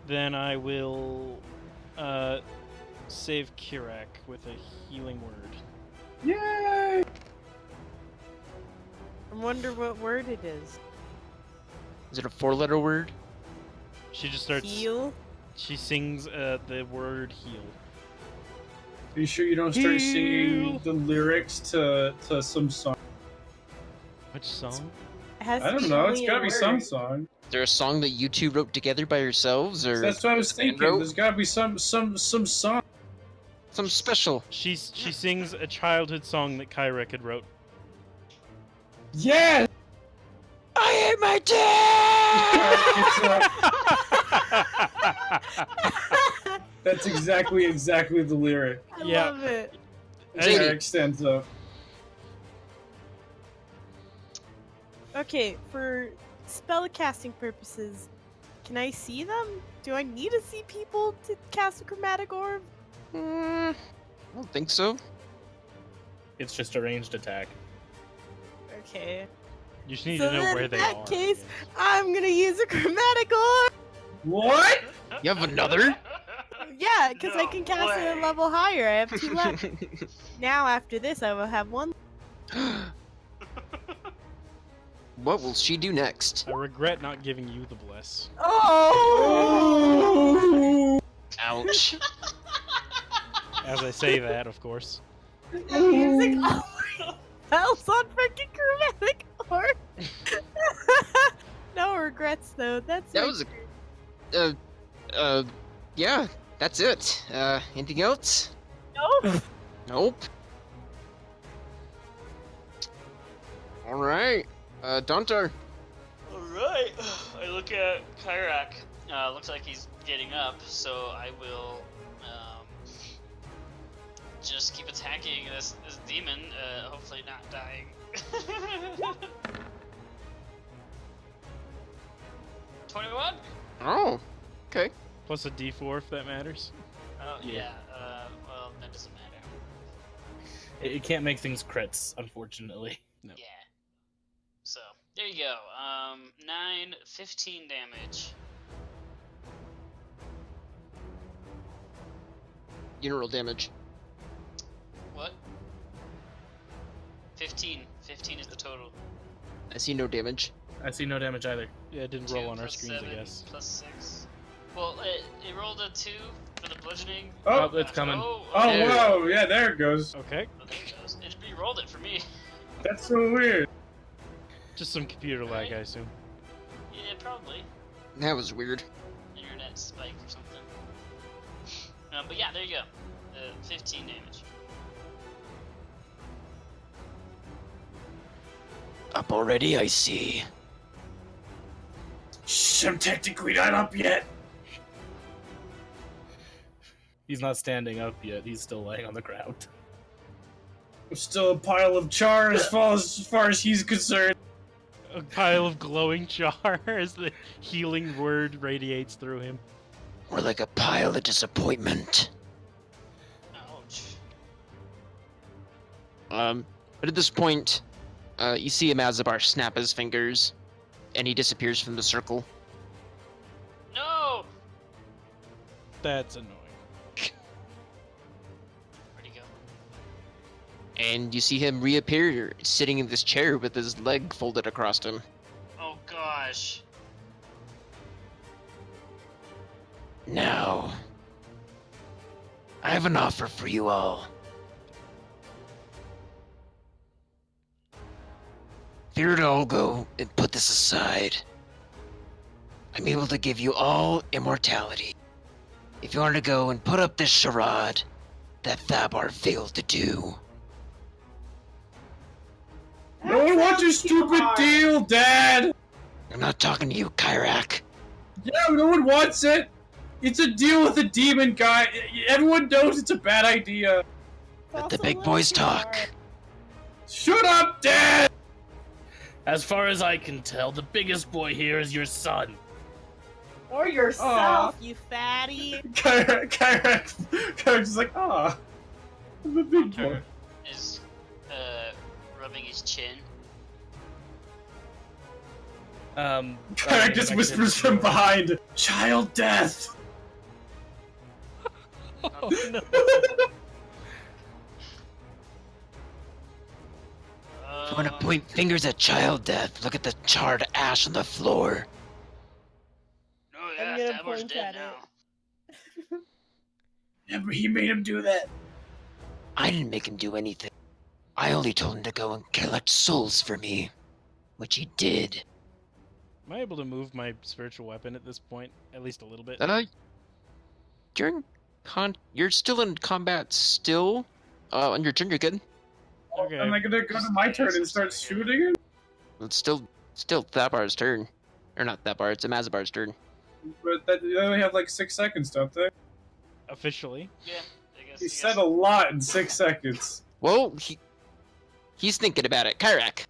Then I will save Kirak with a healing word. Yay! I wonder what word it is. Is it a 4-letter word? She just starts. Heal? She sings the word heal. Are you sure you don't start singing the lyrics to some song? Which song? It has I to don't be know. only It's a gotta be some word. song. Is there a song that you two wrote together by yourselves, or That's what I was the band thinking. wrote? There's gotta be some song. Some special. She sings a childhood song that Kyrek had wrote. Yes! I hate my dad! That's exactly the lyric. I Yeah. love it. Zadie. Eric stands up. Okay, for spellcasting purposes, can I see them? Do I need to see people to cast a chromatic orb? I don't think so. It's just a ranged attack. Okay. You just need So to know then where in they that are. case, I'm gonna use a chromatic orb! What? You have another? Yeah, because I No can cast it a way. level higher. I have 2 left. Now, after this, I will have 1. What will she do next? I regret not giving you the bless. Oh! Ouch. As I say that, of course. I'm using all my spells on freaking chromatic orb! No regrets, though. That's That my was a- turn. Yeah, that's it. Anything else? Nope. Nope. Alright. Dontar. Alright. I look at Kyrak. Looks like he's getting up, so I will just keep attacking this demon, hopefully not dying. 21? Oh, okay. Plus a d4 if that matters. Oh, Yeah. yeah. Well, that doesn't matter. It can't make things crits, unfortunately. No. Yeah. So, there you go. 15 damage. General damage. What? 15. 15 is the total. I see no damage. I see no damage either. Yeah, it didn't 2 roll on our plus screens, 7 I guess. plus 6. Well, it rolled a 2 for the bludgeoning. Oh, it's coming. Oh, Oh, okay. whoa. Yeah, there it goes. Okay. Oh, there it goes. It re-rolled it for me. That's so weird. Just some computer lag, I assume. Yeah, probably. That was weird. Internet spike or something. But yeah, there you go. 15 damage. Up already, I see. Shh, I'm technically not up yet. He's not standing up yet. He's still laying on the ground. I'm still a pile of char as far as he's concerned. A pile of glowing char as the healing word radiates through him. We're like a pile of disappointment. Ouch. But at this point, you see Amazabar snap his fingers, and he disappears from the circle. No! That's annoying. Where'd he go? And you see him reappear, sitting in this chair with his leg folded across him. Oh gosh. Now, I have an offer for you all. If you were to all go and put this aside, I'm able to give you all immortality. If you want to go and put up this charade that Thabar failed to do. No one wants your stupid deal, Dad! I'm not talking to you, Kyrak. Yeah, no one wants it! It's a deal with a demon guy. Everyone knows it's a bad idea. Let the big boys talk. Shut up, Dad! As far as I can tell, the biggest boy here is your son. Or yourself, you fatty. Kyrak's just like, ah. I'm a big boy. Hunter is rubbing his chin. Karak just whispers from behind, "Child death." Oh, no. If you want to point fingers at child death, look at the charred ash on the floor. No, I'm yeah, gonna Fabor's point dead at now. Remember, he made him do that. I didn't make him do anything. I only told him to go and collect souls for me, which he did. Am I able to move my spiritual weapon at this point? At least a little bit? You're still in combat still. On your turn, you're good. Okay. Am I gonna go to my turn and start shooting him? It's still Thabar's turn. Or not Thabar, it's Amazabar's turn. But they only have like 6 seconds, don't they? Officially. Yeah, I guess. He said a lot in 6 seconds. Well, he's thinking about it. Kyrak.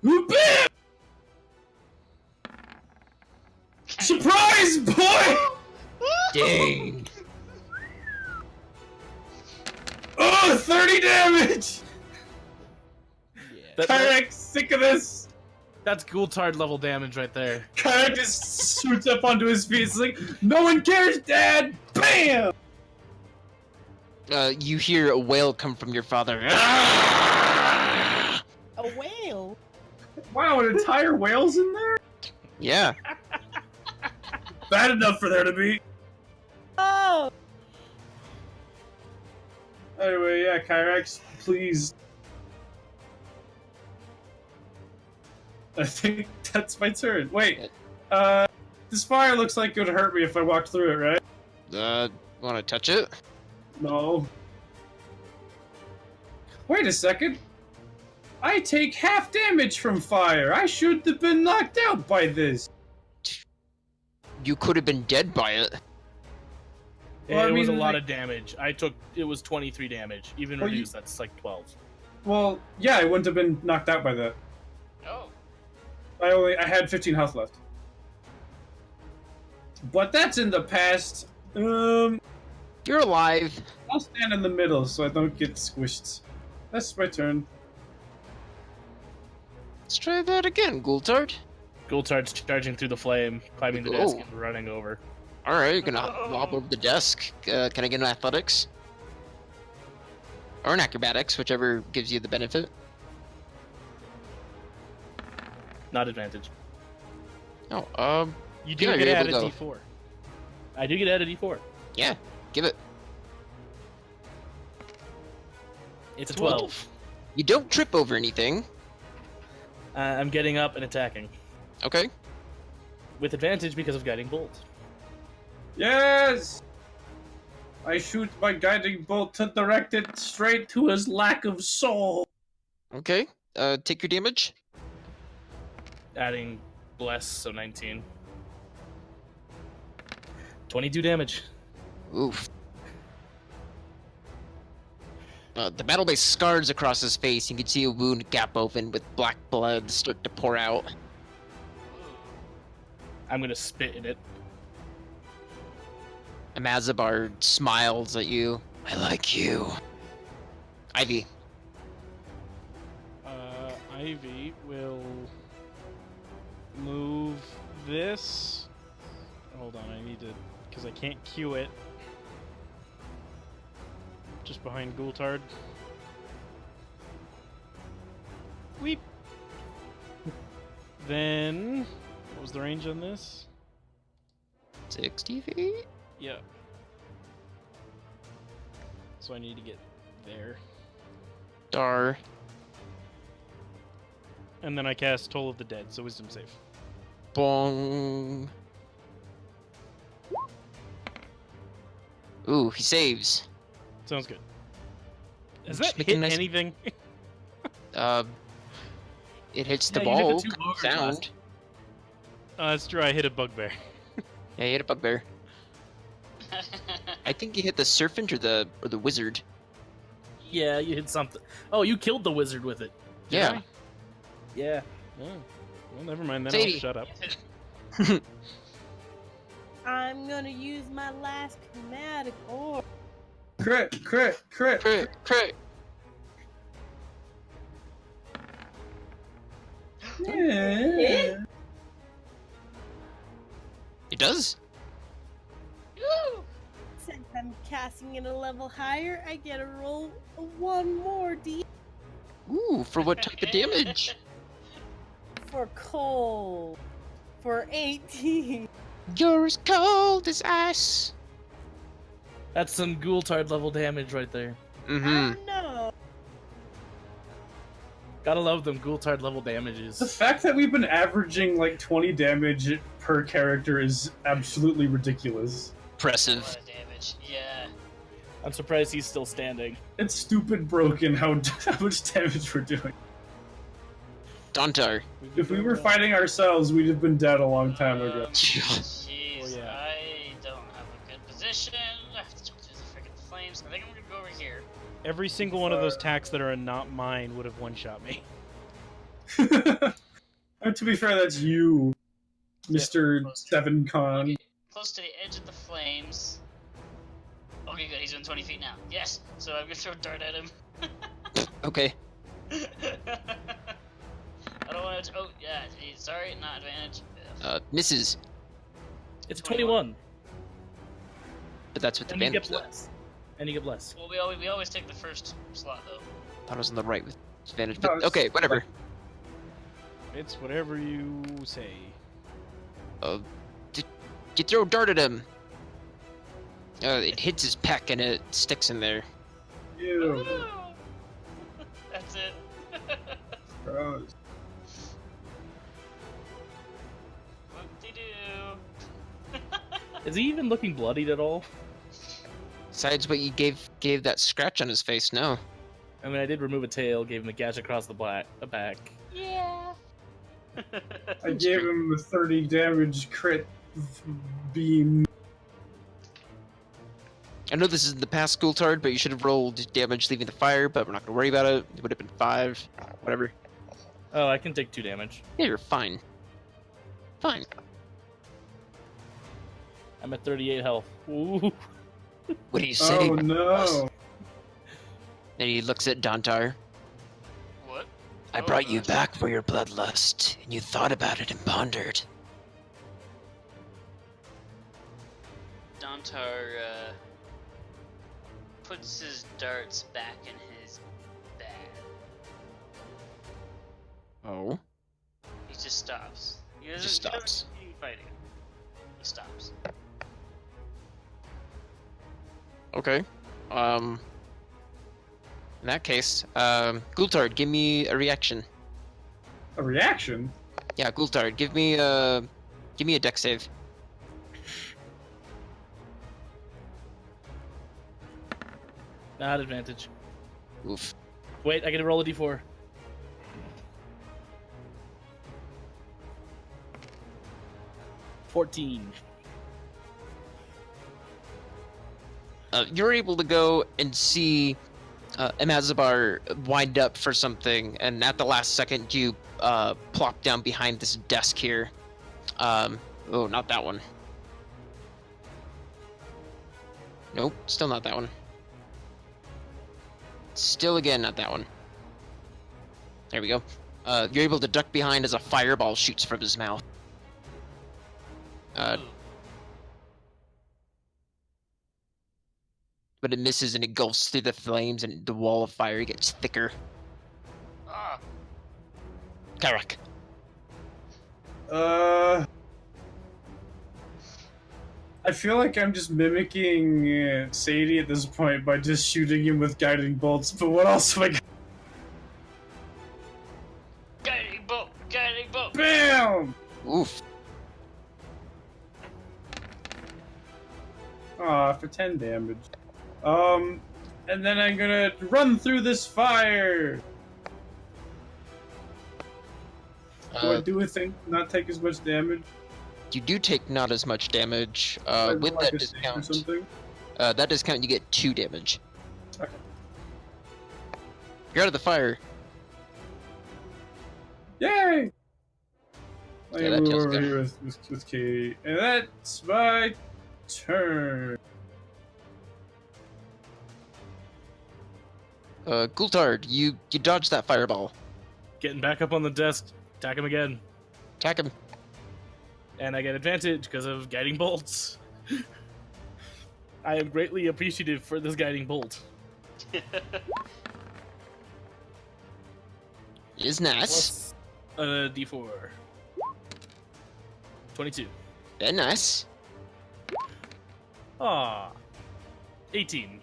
Bam! Surprise, boy! Dang. Oh, 30 damage! Yeah. Karak, sick of this! That's Ghoultard level damage right there. Karak just shoots up onto his feet. It's like, no one cares, Dad! Bam! You hear a wail come from your father. A whale. Wow, an entire whale's in there? Yeah. Bad enough for there to be. Oh! Anyway, yeah, Kyrax, please. I think that's my turn. Wait, this fire looks like it would hurt me if I walked through it, right? Want to touch it? No. Wait a second. I take half damage from fire. I should have been knocked out by this. You could have been dead by it. Well, It I was a mean, lot like- of damage. It was 23 damage. Even Well, reduced, that's like 12. Well, yeah, I wouldn't have been knocked out by that. Oh. I had 15 health left. But that's in the past. You're alive. I'll stand in the middle so I don't get squished. That's my turn. Let's try that again, Ghoultard. Ghoultard's charging through the flame, climbing the desk, and running over. Alright, you're gonna hop over the desk. Can I get an athletics? Or an acrobatics, whichever gives you the benefit. Not advantage. Oh, You do Yeah, get you're added able to D4. I do get added D4. yeah, give it. It's a 12. You don't trip over anything. I'm getting up and attacking. Okay. With advantage because of Guiding Bolt. Yes! I shoot my guiding bolt to direct it straight to his lack of soul. Okay. Take your damage. Adding Bless, so 19. 22 damage. Oof. The battle base scars across his face. You can see a wound gap open with black blood start to pour out. I'm gonna spit in it. Amazabar smiles at you. I like you. Ivy. Ivy will move this. Hold on, I need to, because I can't queue it. Just behind Ghoultard. Weep. Then, what was the range on this? 60 feet? Yeah. So I need to get there. Dar. And then I cast Toll of the Dead, so Wisdom save. Bong. Ooh, he saves. Sounds good. Has Just that making hit nice- anything? It hits the Yeah, you hit the ball. two ogres Sound. last- That's true, I hit a bugbear. Yeah, you hit a bugbear. I think you hit the serpent or the wizard. Yeah, you hit something. Oh, you killed the wizard with it. Did Yeah. I? Yeah. Oh, well, never mind then. Sadie. I'll shut up. I'm gonna use my last chromatic orb. Crit, crit, crit. Crit, crit. Yeah. does. Woo! Since I'm casting it a level higher, I get to roll one more D Ooh, for what type of damage? for cold. For 18. You're as cold as ice. That's some Ghoultard level damage right there. Mm-hmm. Oh no. Gotta love them Ghoultard level The damages. fact that we've been averaging like 20 damage per character is absolutely ridiculous. A lot Impressive. of damage. Yeah. I'm surprised he's still standing. It's stupid broken how much damage we're doing. Dantar. If we were fighting ourselves, we'd have been dead a long time ago. Jeez, Oh, yeah. I don't have a good position. I have to jump through the freaking flames. I think I'm gonna go over here. Every single one of those attacks that are not mine would have one-shot me. To be fair, that's you, Mr. Seven Con. Okay, close to the edge of the flames. Okay, good. He's within 20 feet now. Yes. So I'm gonna throw a dart at him. Okay. I don't want to. Oh, yeah. Sorry, not advantage. Misses. It's 21. 21. But that's with And you advantage. get blessed. And you get blessed. Well, we always take the first slot though. Thought I was on the right with advantage. No, But it's- okay, whatever. It's whatever you say. You throw a dart at him. It hits his pec and it sticks in there. Ew. That's it. Gross. Whoop-de-doo. Is he even looking bloodied at all? Besides what you gave that scratch on his face, no. I mean, I did remove a tail, gave him a gash across the back. Yeah. I gave him a 30 damage crit beam. I know this is the past Ghoultard, but you should have rolled damage leaving the fire, but we're not gonna worry about it. It would have been 5. Whatever. Oh, I can take 2 damage. Yeah, you're fine. Fine. I'm at 38 health. Ooh. What do you say? Oh no. And he looks at Dantar. What? I Oh, brought you gosh. back for your bloodlust, and you thought about it and pondered. Dantar puts his darts back in his bag. Oh? He just stops. He doesn't, Just he doesn't stops. continue fighting. He stops. Okay. In that case, Ghoultard, give me a reaction. A reaction? Yeah, Ghoultard, give me a deck save. Not advantage. Oof. Wait, I gotta roll a d4. $14. You're able to go and see Amazabar wind up for something, and at the last second, you plop down behind this desk here. Oh, not that one. Nope, still not that one. Still again, not that one. There we go. You're able to duck behind as a fireball shoots from his mouth. Ooh. But it misses and it gulps through the flames and the wall of fire gets thicker. Ah. Karak. I feel like I'm just mimicking Sadie at this point by just shooting him with guiding bolts, but what else have I got? Guiding bolt! Guiding bolt! BAM! Oof. Aw, for 10 damage. And then I'm gonna run through this fire! Do I do a thing not take as much damage? You do take not as much damage. Like With a that save or discount, something? that discount you get 2 damage. Okay. You're out of the fire. Yay! I Yeah, that move feels over good. here with Katie. And that's my turn. Gultard, you dodge that fireball. Getting back up on the desk. Attack him again. Attack him. And I get advantage because of guiding bolts. I am greatly appreciative for this guiding bolt. Is nice. Plus D4. 22. Very nice. Ah, 18.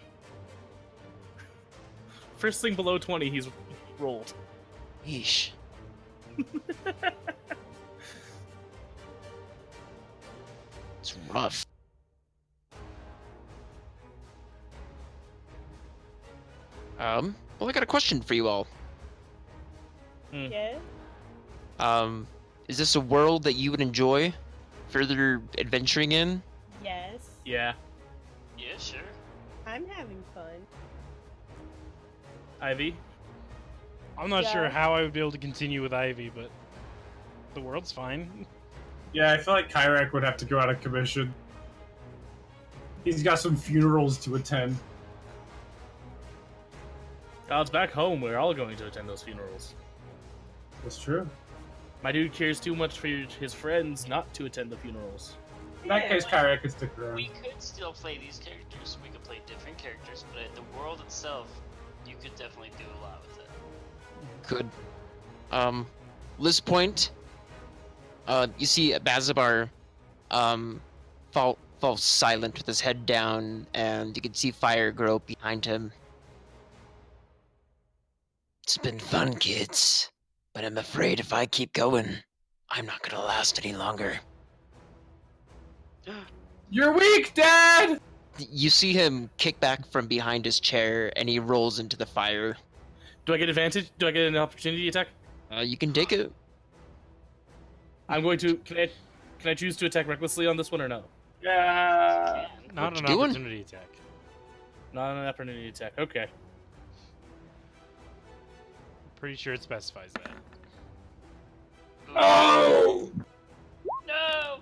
First thing below 20 he's rolled. Yeesh. It's rough. Well, I got a question for you all. Yes. Is this a world that you would enjoy further adventuring in? Yes. Yeah. Yeah, sure. I'm having fun. Ivy? I'm not sure Yeah. how I would be able to continue with Ivy, but the world's fine. Yeah, I feel like Kyrak would have to go out of commission. He's got some funerals to attend. Oh, it's back home. We're all going to attend those funerals. That's true. My dude cares too much for his friends not to attend the funerals. In that case, Kyrak could stick around. We could still play these characters. We could play different characters, but the world itself, you could definitely do a lot with it. Could. This point, you see Bazabar, fall silent with his head down, and you can see fire grow up behind him. It's been fun, kids, but I'm afraid if I keep going, I'm not gonna last any longer. You're weak, Dad! You see him kick back from behind his chair, and he rolls into the fire. Do I get advantage? Do I get an opportunity attack? You can take it. I'm going to. Can I choose to attack recklessly on this one or no? Yeah. Can. Not What an you doing? opportunity attack. Not an opportunity attack. Okay. Pretty sure it specifies that. Oh! No!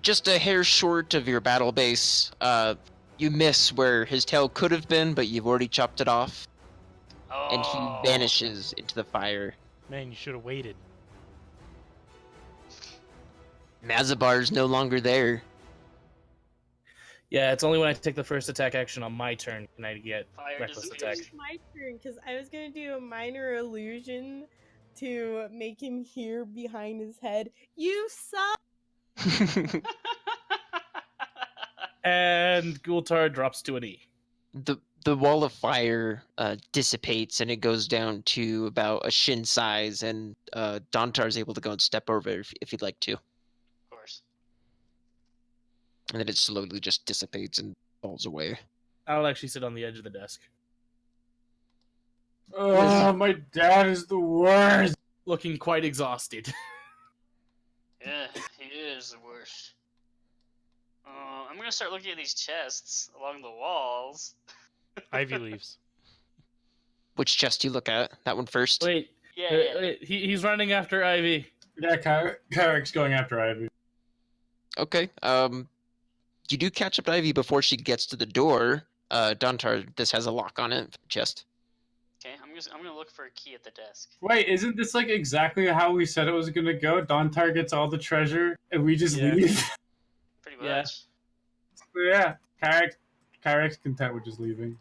Just a hair short of your battle base. You miss where his tail could have been, but you've already chopped it off, Oh. and he vanishes into the fire. Man, you should have waited. Mazabar's no longer there. Yeah, it's only when I take the first attack action on my turn can I get Fire reckless disappears. attack. It's my turn because I was gonna do a minor illusion to make him hear behind his head. You suck. And Gultar drops to an E. The wall of fire dissipates, and it goes down to about a shin size, and Dontar's able to go and step over if he'd like to. Of course. And then it slowly just dissipates and falls away. I'll actually sit on the edge of the desk. My dad is the worst. Looking quite exhausted. Yeah, he is the worst. I'm gonna start looking at these chests along the walls. Ivy leaves. Which chest you look at? That one first? Wait, Yeah, wait, he's running after Ivy. Yeah, Kyrak's going after Ivy. Okay. You do catch up to Ivy before she gets to the door. Dontar, this has a lock on it. Chest. Okay, I'm gonna look for a key at the desk. Wait, isn't this like exactly how we said it was gonna go? Dontar gets all the treasure, and we just Yeah. leave? Pretty Yeah. much. Yeah, Kyrak's content with just leaving.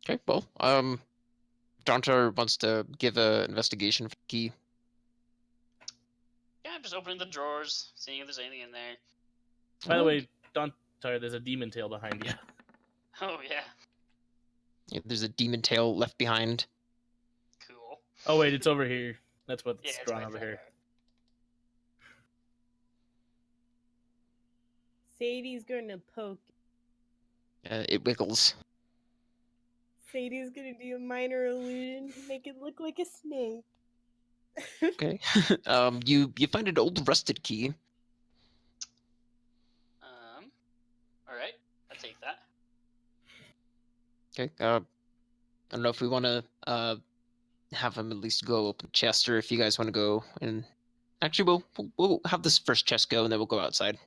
Okay, well, Dontar wants to give a investigation for the key. Yeah, I'm just opening the drawers, seeing if there's anything in there. By the way, Dontar, there's a demon tail behind you. Oh yeah, Yeah, there's a demon tail left behind. cool. Oh wait, it's over here. That's what's Yeah, it's drawn right over there. here. Sadie's gonna poke. It wiggles. Sadie's gonna do a minor illusion to make it look like a snake. Okay. You find an old rusted key. All right, I'll take that. Okay. I don't know if we want to have him at least go open the chest, or if you guys want to go and actually we'll have this first chest go, and then we'll go outside.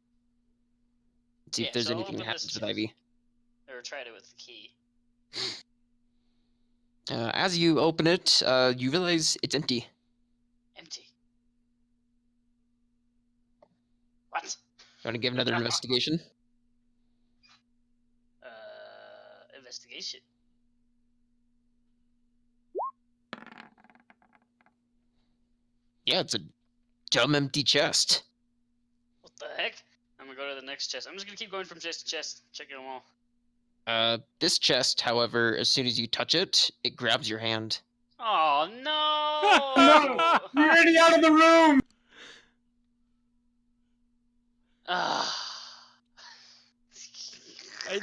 See Yeah, if there's so I'll anything that open this happens with chest. Ivy. Or try it with the key. As you open it, you realize it's empty. Empty. Want to give another investigation? Investigation. Yeah, it's a dumb empty chest. What the heck? I'm gonna go to the next chest. I'm just gonna keep going from chest to chest, checking them all. This chest, however, as soon as you touch it, it grabs your hand. Oh No! no! You're already out of the room! I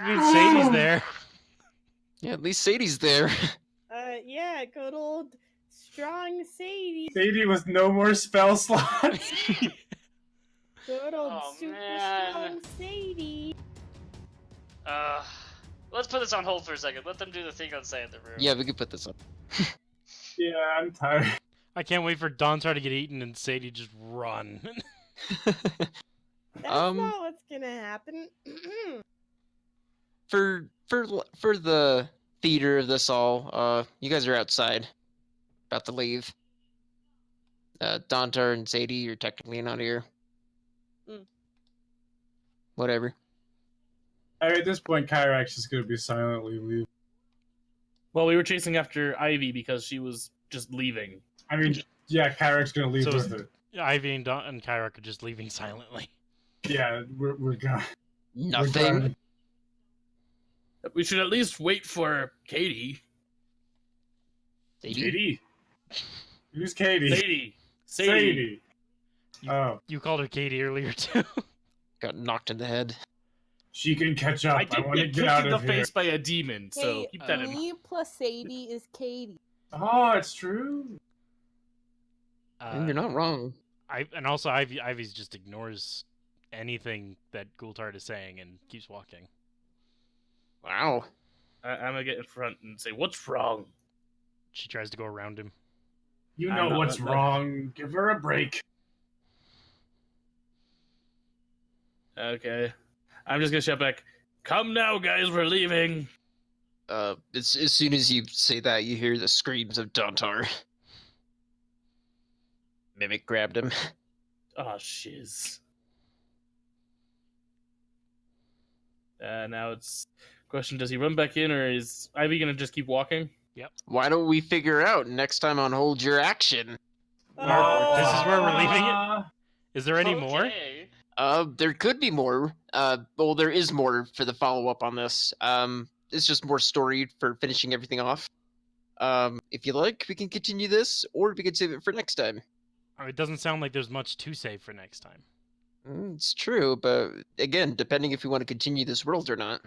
mean, Sadie's there. Yeah, at least Sadie's there. Yeah, good old strong Sadie. Sadie with no more spell slots. Good old Oh, super man. strong Sadie. Let's put this on hold for a second. Let them do the thing outside the room. Yeah, we could put this up. Yeah, I'm tired. I can't wait for Dontar to get eaten and Sadie just run. That's not what's gonna happen. for the theater of this all, you guys are outside, about to leave. Dontar and Sadie, you're technically not here. Whatever. At this point, Kyrax is going to be silently leaving. Well, we were chasing after Ivy because she was just leaving. I mean, yeah, Kyrax going to leave So with it. Ivy and Kyrak are just leaving silently. Yeah, we're gone. Nothing. We should at least wait for Katie. Sadie? Katie? Who's Katie? Sadie. Sadie. You- Oh, You called her Katie earlier too. Got knocked in the head. she can catch up. I I did want to get get kicked out in the of here. face by a demon, so Hey, keep that in mind. me plus Sadie is Katie. Oh, it's true. And you're not wrong. And also Ivy's just ignores anything that Gultard is saying and keeps walking. Wow. I'm gonna get in front and say, "What's wrong?" She tries to go around him. You I'm know not what's letting that- wrong. Give her a break. Okay. I'm just gonna shout back, "Come now, guys, we're leaving." As soon as you say that, you hear the screams of Dontar. Mimic grabbed him. Oh, shiz. Now it's question: does he run back in, or is Ivy gonna just keep walking? Why don't we figure out next time on Hold Your Action? This is where we're leaving it? Is there any more? Okay. There could be more. Well, there is more for the follow-up on this. It's just more story for finishing everything off. If you like, we can continue this, or we could save it for next time. It doesn't sound like there's much to say for next time. It's true, but again, depending if we want to continue this world or not.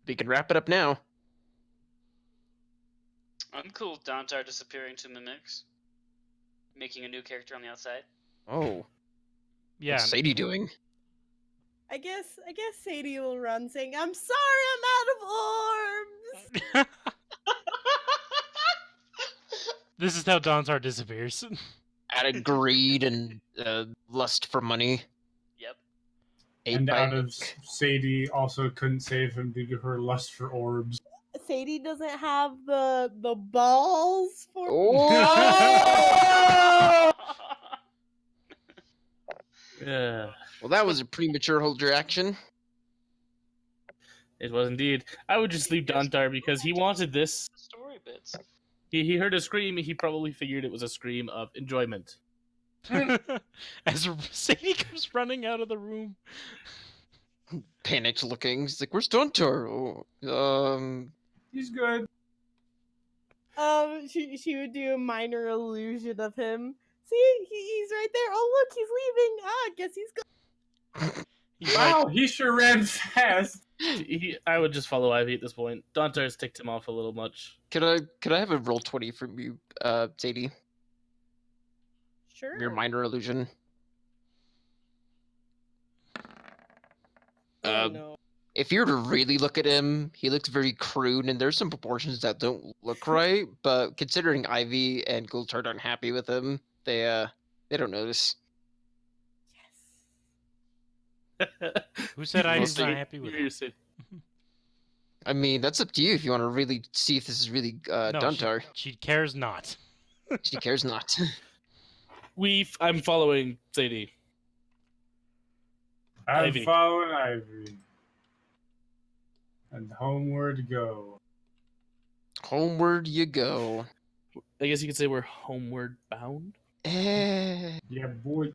We can wrap it up now. I'm cool with Dontar disappearing to mimics. Making a new character on the outside. Oh, Yeah. what's Sadie doing? I guess Sadie will run saying, "I'm sorry, I'm out of orbs." This is how Dontar disappears. Out of greed and lust for money. Yep. Ate And by out of Sadie also couldn't save him due to her lust for orbs. Sadie doesn't have the balls for. Oh! Yeah, Well, that was a premature Hold Your Action. it was indeed. I would just leave Dontar because he wanted this. Story bits. He heard a scream. He probably figured it was a scream of enjoyment. As Sadie comes running out of the room. Panicked looking. He's like, "Where's Dontar?" Oh, He's good. She would do a minor illusion of him. See, he's right there. Oh, look, he's leaving. I guess he's gone. He's like, Wow, he sure ran fast. I would just follow Ivy at this point. Dontar's ticked him off a little much. Could I have a roll 20 from you, Sadie? Sure. Your minor illusion. Oh, no. If you were to really look at him, he looks very crude, and there's some proportions that don't look right. But considering Ivy and Gultard aren't happy with him, they don't notice. who said Ivy's Mostly- not happy with him? I mean, that's up to you if you want to really see if this is really No, Dontar. she cares not. She cares not. I'm following Sadie. I'm Ivy. following Ivy. And homeward go. Homeward you go. I guess you could say we're homeward bound. Eh. Yeah, boy.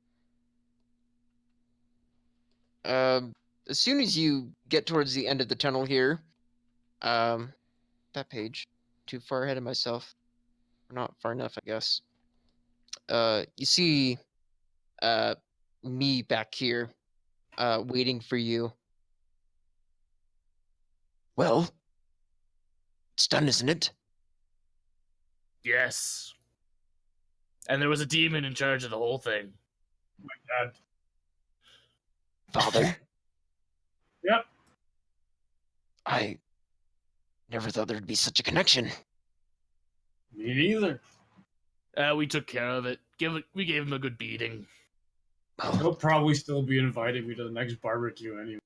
Um, as soon as you get towards the end of the tunnel here, that page, too far ahead of myself, or not far enough, I guess. You see, me back here, waiting for you. Well, it's done, isn't it? Yes. And there was a demon in charge of the whole thing. Dad. Father? Yep. I never thought there'd be such a connection. Me neither. We took care of it. We gave him a good beating. Well, He'll probably still be inviting me to the next barbecue anyway.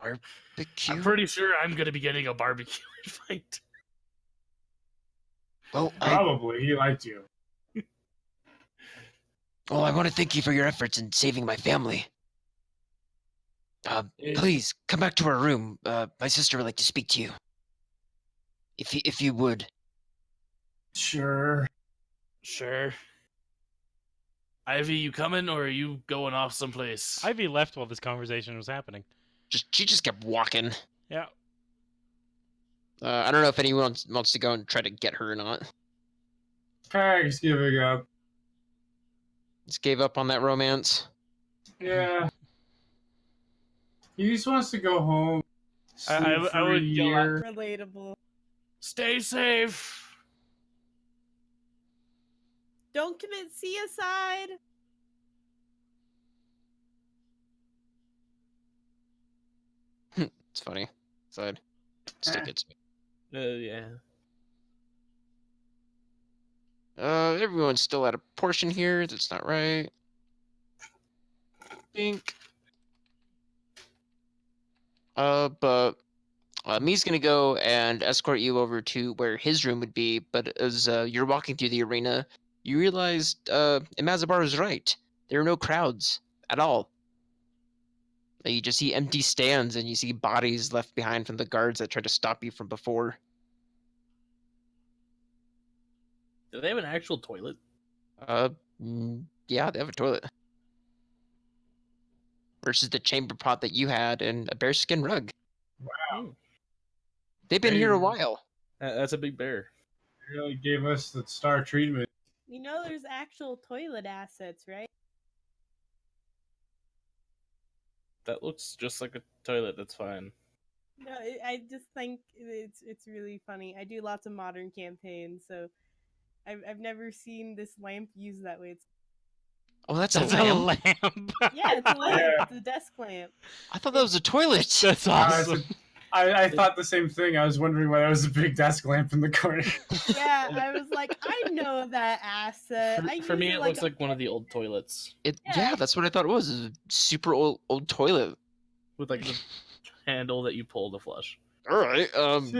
barbecue? I'm pretty sure I'm gonna be getting a barbecue invite. Well, Probably. He liked you. I want to thank you for your efforts in saving my family. Please, come back to our room. My sister would like to speak to you. If you would. Sure. Sure. Ivy, you coming or are you going off someplace? Ivy left while this conversation was happening. She just kept walking. Yeah. I don't know if anyone wants to go and try to get her or not. Peg's giving up. Just gave up on that romance. Yeah. He just wants to go home. Sleep I for would a yell year. Relatable. Stay safe. Don't commit suicide. It's funny. Side. Still gets me. Yeah. Everyone's still at a portion here. That's not right. Think. But me's gonna go and escort you over to where his room would be. But as you're walking through the arena, you realize Imazabar is right. There are no crowds at all. You just see empty stands and you see bodies left behind from the guards that tried to stop you from before. Do they have an actual toilet? Yeah, they have a toilet. Versus the chamber pot that you had and a bearskin rug. Wow. They've been here a Hey. while. That's a big bear. He really gave us the star treatment. You know there's actual toilet assets, right? That looks just like a toilet. That's fine. No, I just think it's really funny. I do lots of modern campaigns, so I've never seen this lamp used that way. It's, Oh, that's That's a a lamp? lamp. yeah, it's a lamp. Yeah. It's a desk lamp. I thought that was a toilet. That's awesome. I thought the same thing. I was wondering why there was a big desk lamp in the corner. Yeah, I was like, I know that asset. I For me, use it looks like one of the old toilets Yeah, that's what I thought it was. It was a super old toilet. with like the handle that you pull to flush. All right.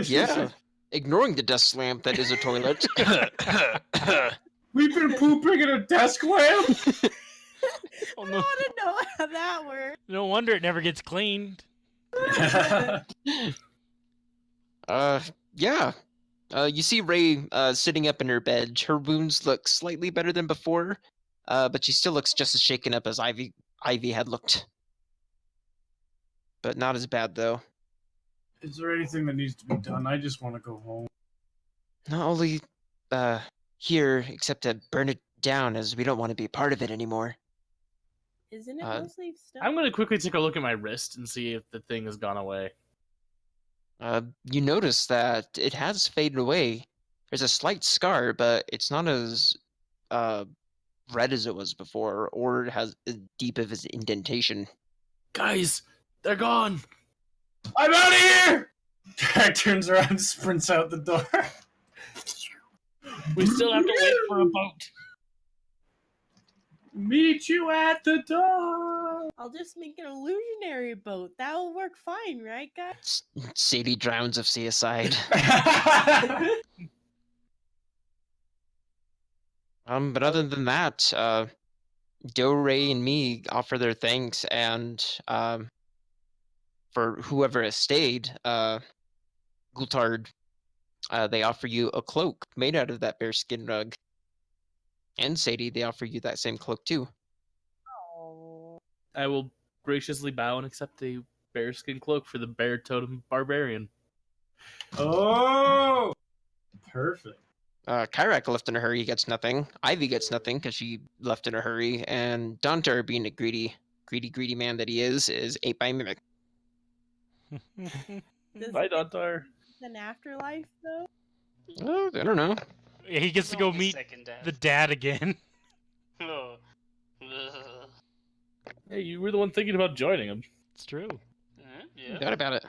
Yeah. Ignoring the desk lamp that is a toilet. We've been pooping in a desk lamp? Oh, I no, want to know how that works. no wonder it never gets cleaned. Yeah. You see Ray sitting up in her bed. Her wounds look slightly better than before, but she still looks just as shaken up as Ivy had looked. But not as bad though. Is there anything that needs to be done? I just want to go home. Not only here, except to burn it down, as we don't want to be a part of it anymore. Isn't it mostly stone? I'm gonna quickly take a look at my wrist and see if the thing has gone away. You notice that it has faded away. There's a slight scar, but it's not as red as it was before, or it has as deep of an indentation. Guys, they're gone. I'm out of here! Jack turns around and sprints out the door. We still have to wait for a boat. Meet you at the door. I'll just make an illusionary boat. That'll work fine, right, guys? Sadie drowns of suicide. But other than that, Do, Ray, and me offer their thanks, and for whoever has stayed, Gultard, they offer you a cloak made out of that bearskin rug. And Sadie, they offer you that same cloak too. Oh. I will graciously bow and accept a bearskin cloak for the bear totem barbarian. Oh, perfect. Kyrak left in a hurry, gets nothing. Ivy gets nothing because she left in a hurry. And Dantar, being a greedy man that he is 8 by Mimic. Does Bye, he get Dantar. an afterlife though? Oh, I don't know. Yeah, he gets to go Only meet second death. the dad again. Oh. Ugh. Hey, you were the one thinking about joining him. It's true. Yeah. Forgot about it.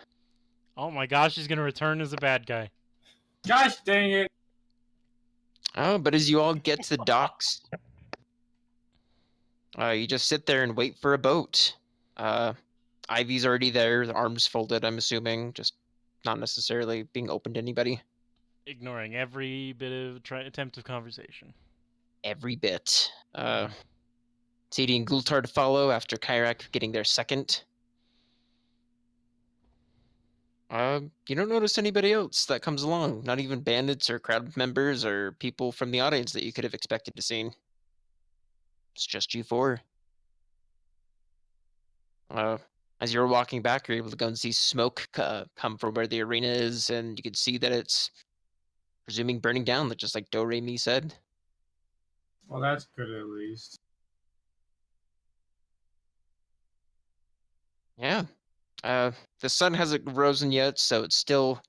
Oh my gosh, he's gonna return as a bad guy. Gosh dang it. Oh, but as you all get to the docks, you just sit there and wait for a boat. Ivy's already there, the arms folded, I'm assuming, just not necessarily being open to anybody. Ignoring every bit of attempt of conversation. Every bit. Sadie and Gultar to follow after Kyrak getting there second. You don't notice anybody else that comes along, not even bandits or crowd members or people from the audience that you could have expected to see. It's just you four. As you're walking back, you're able to go and see smoke come from where the arena is, and you can see that it's presuming burning down, just like Do Re Mi said. Well, that's good at least. Yeah. The sun hasn't risen yet, so it's still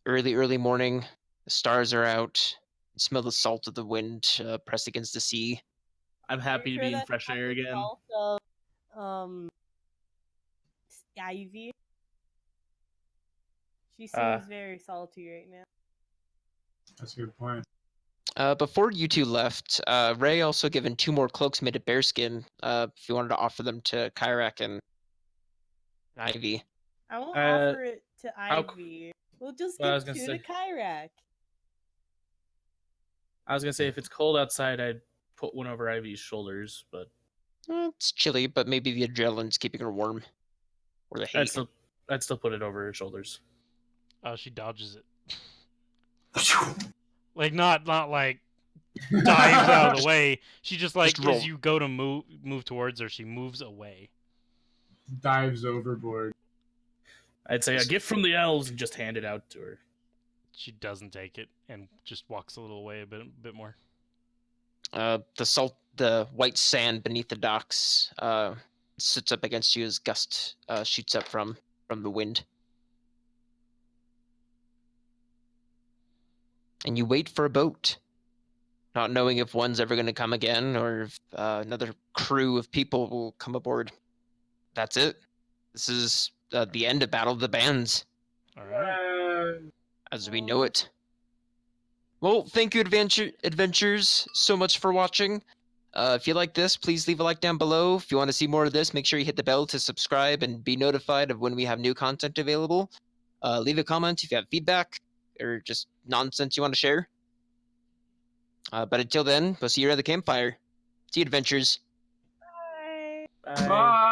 early morning. The stars are out. You smell the salt of the wind pressed against the sea. I'm happy to be in fresh air again. Also, Ivy. She seems very salty right now. That's a good point. Before you two left, Ray also given 2 more cloaks made of bearskin. If you wanted to offer them to Kyrak and Ivy. I won't offer it to how- Ivy. We'll just Well, I give was 2 gonna to Kyrak. I was gonna say if it's cold outside, I'd put one over Ivy's shoulders, but It's chilly, but maybe the adrenaline's keeping her warm. Or the hate. I'd still put it over her shoulders. Oh, she dodges it. Like not like dives out of the way. She just like Just roll. as you go to move towards her, she moves away. Dives overboard. I'd say a gift from the elves and just hand it out to her. She doesn't take it and just walks a little way a bit more. The white sand beneath the docks sits up against you as gust shoots up from the wind. And you wait for a boat, not knowing if one's ever going to come again or if another crew of people will come aboard. That's it. This is the end of Battle of the Bands All right. as we know it. Well, thank you, Adventures, so much for watching. If you like this, please leave a like down below. If you want to see more of this, make sure you hit the bell to subscribe and be notified of when we have new content available. Leave a comment if you have feedback or just nonsense you want to share. But until then, we'll see you at the campfire. See you, Adventures. Bye. Bye. Bye.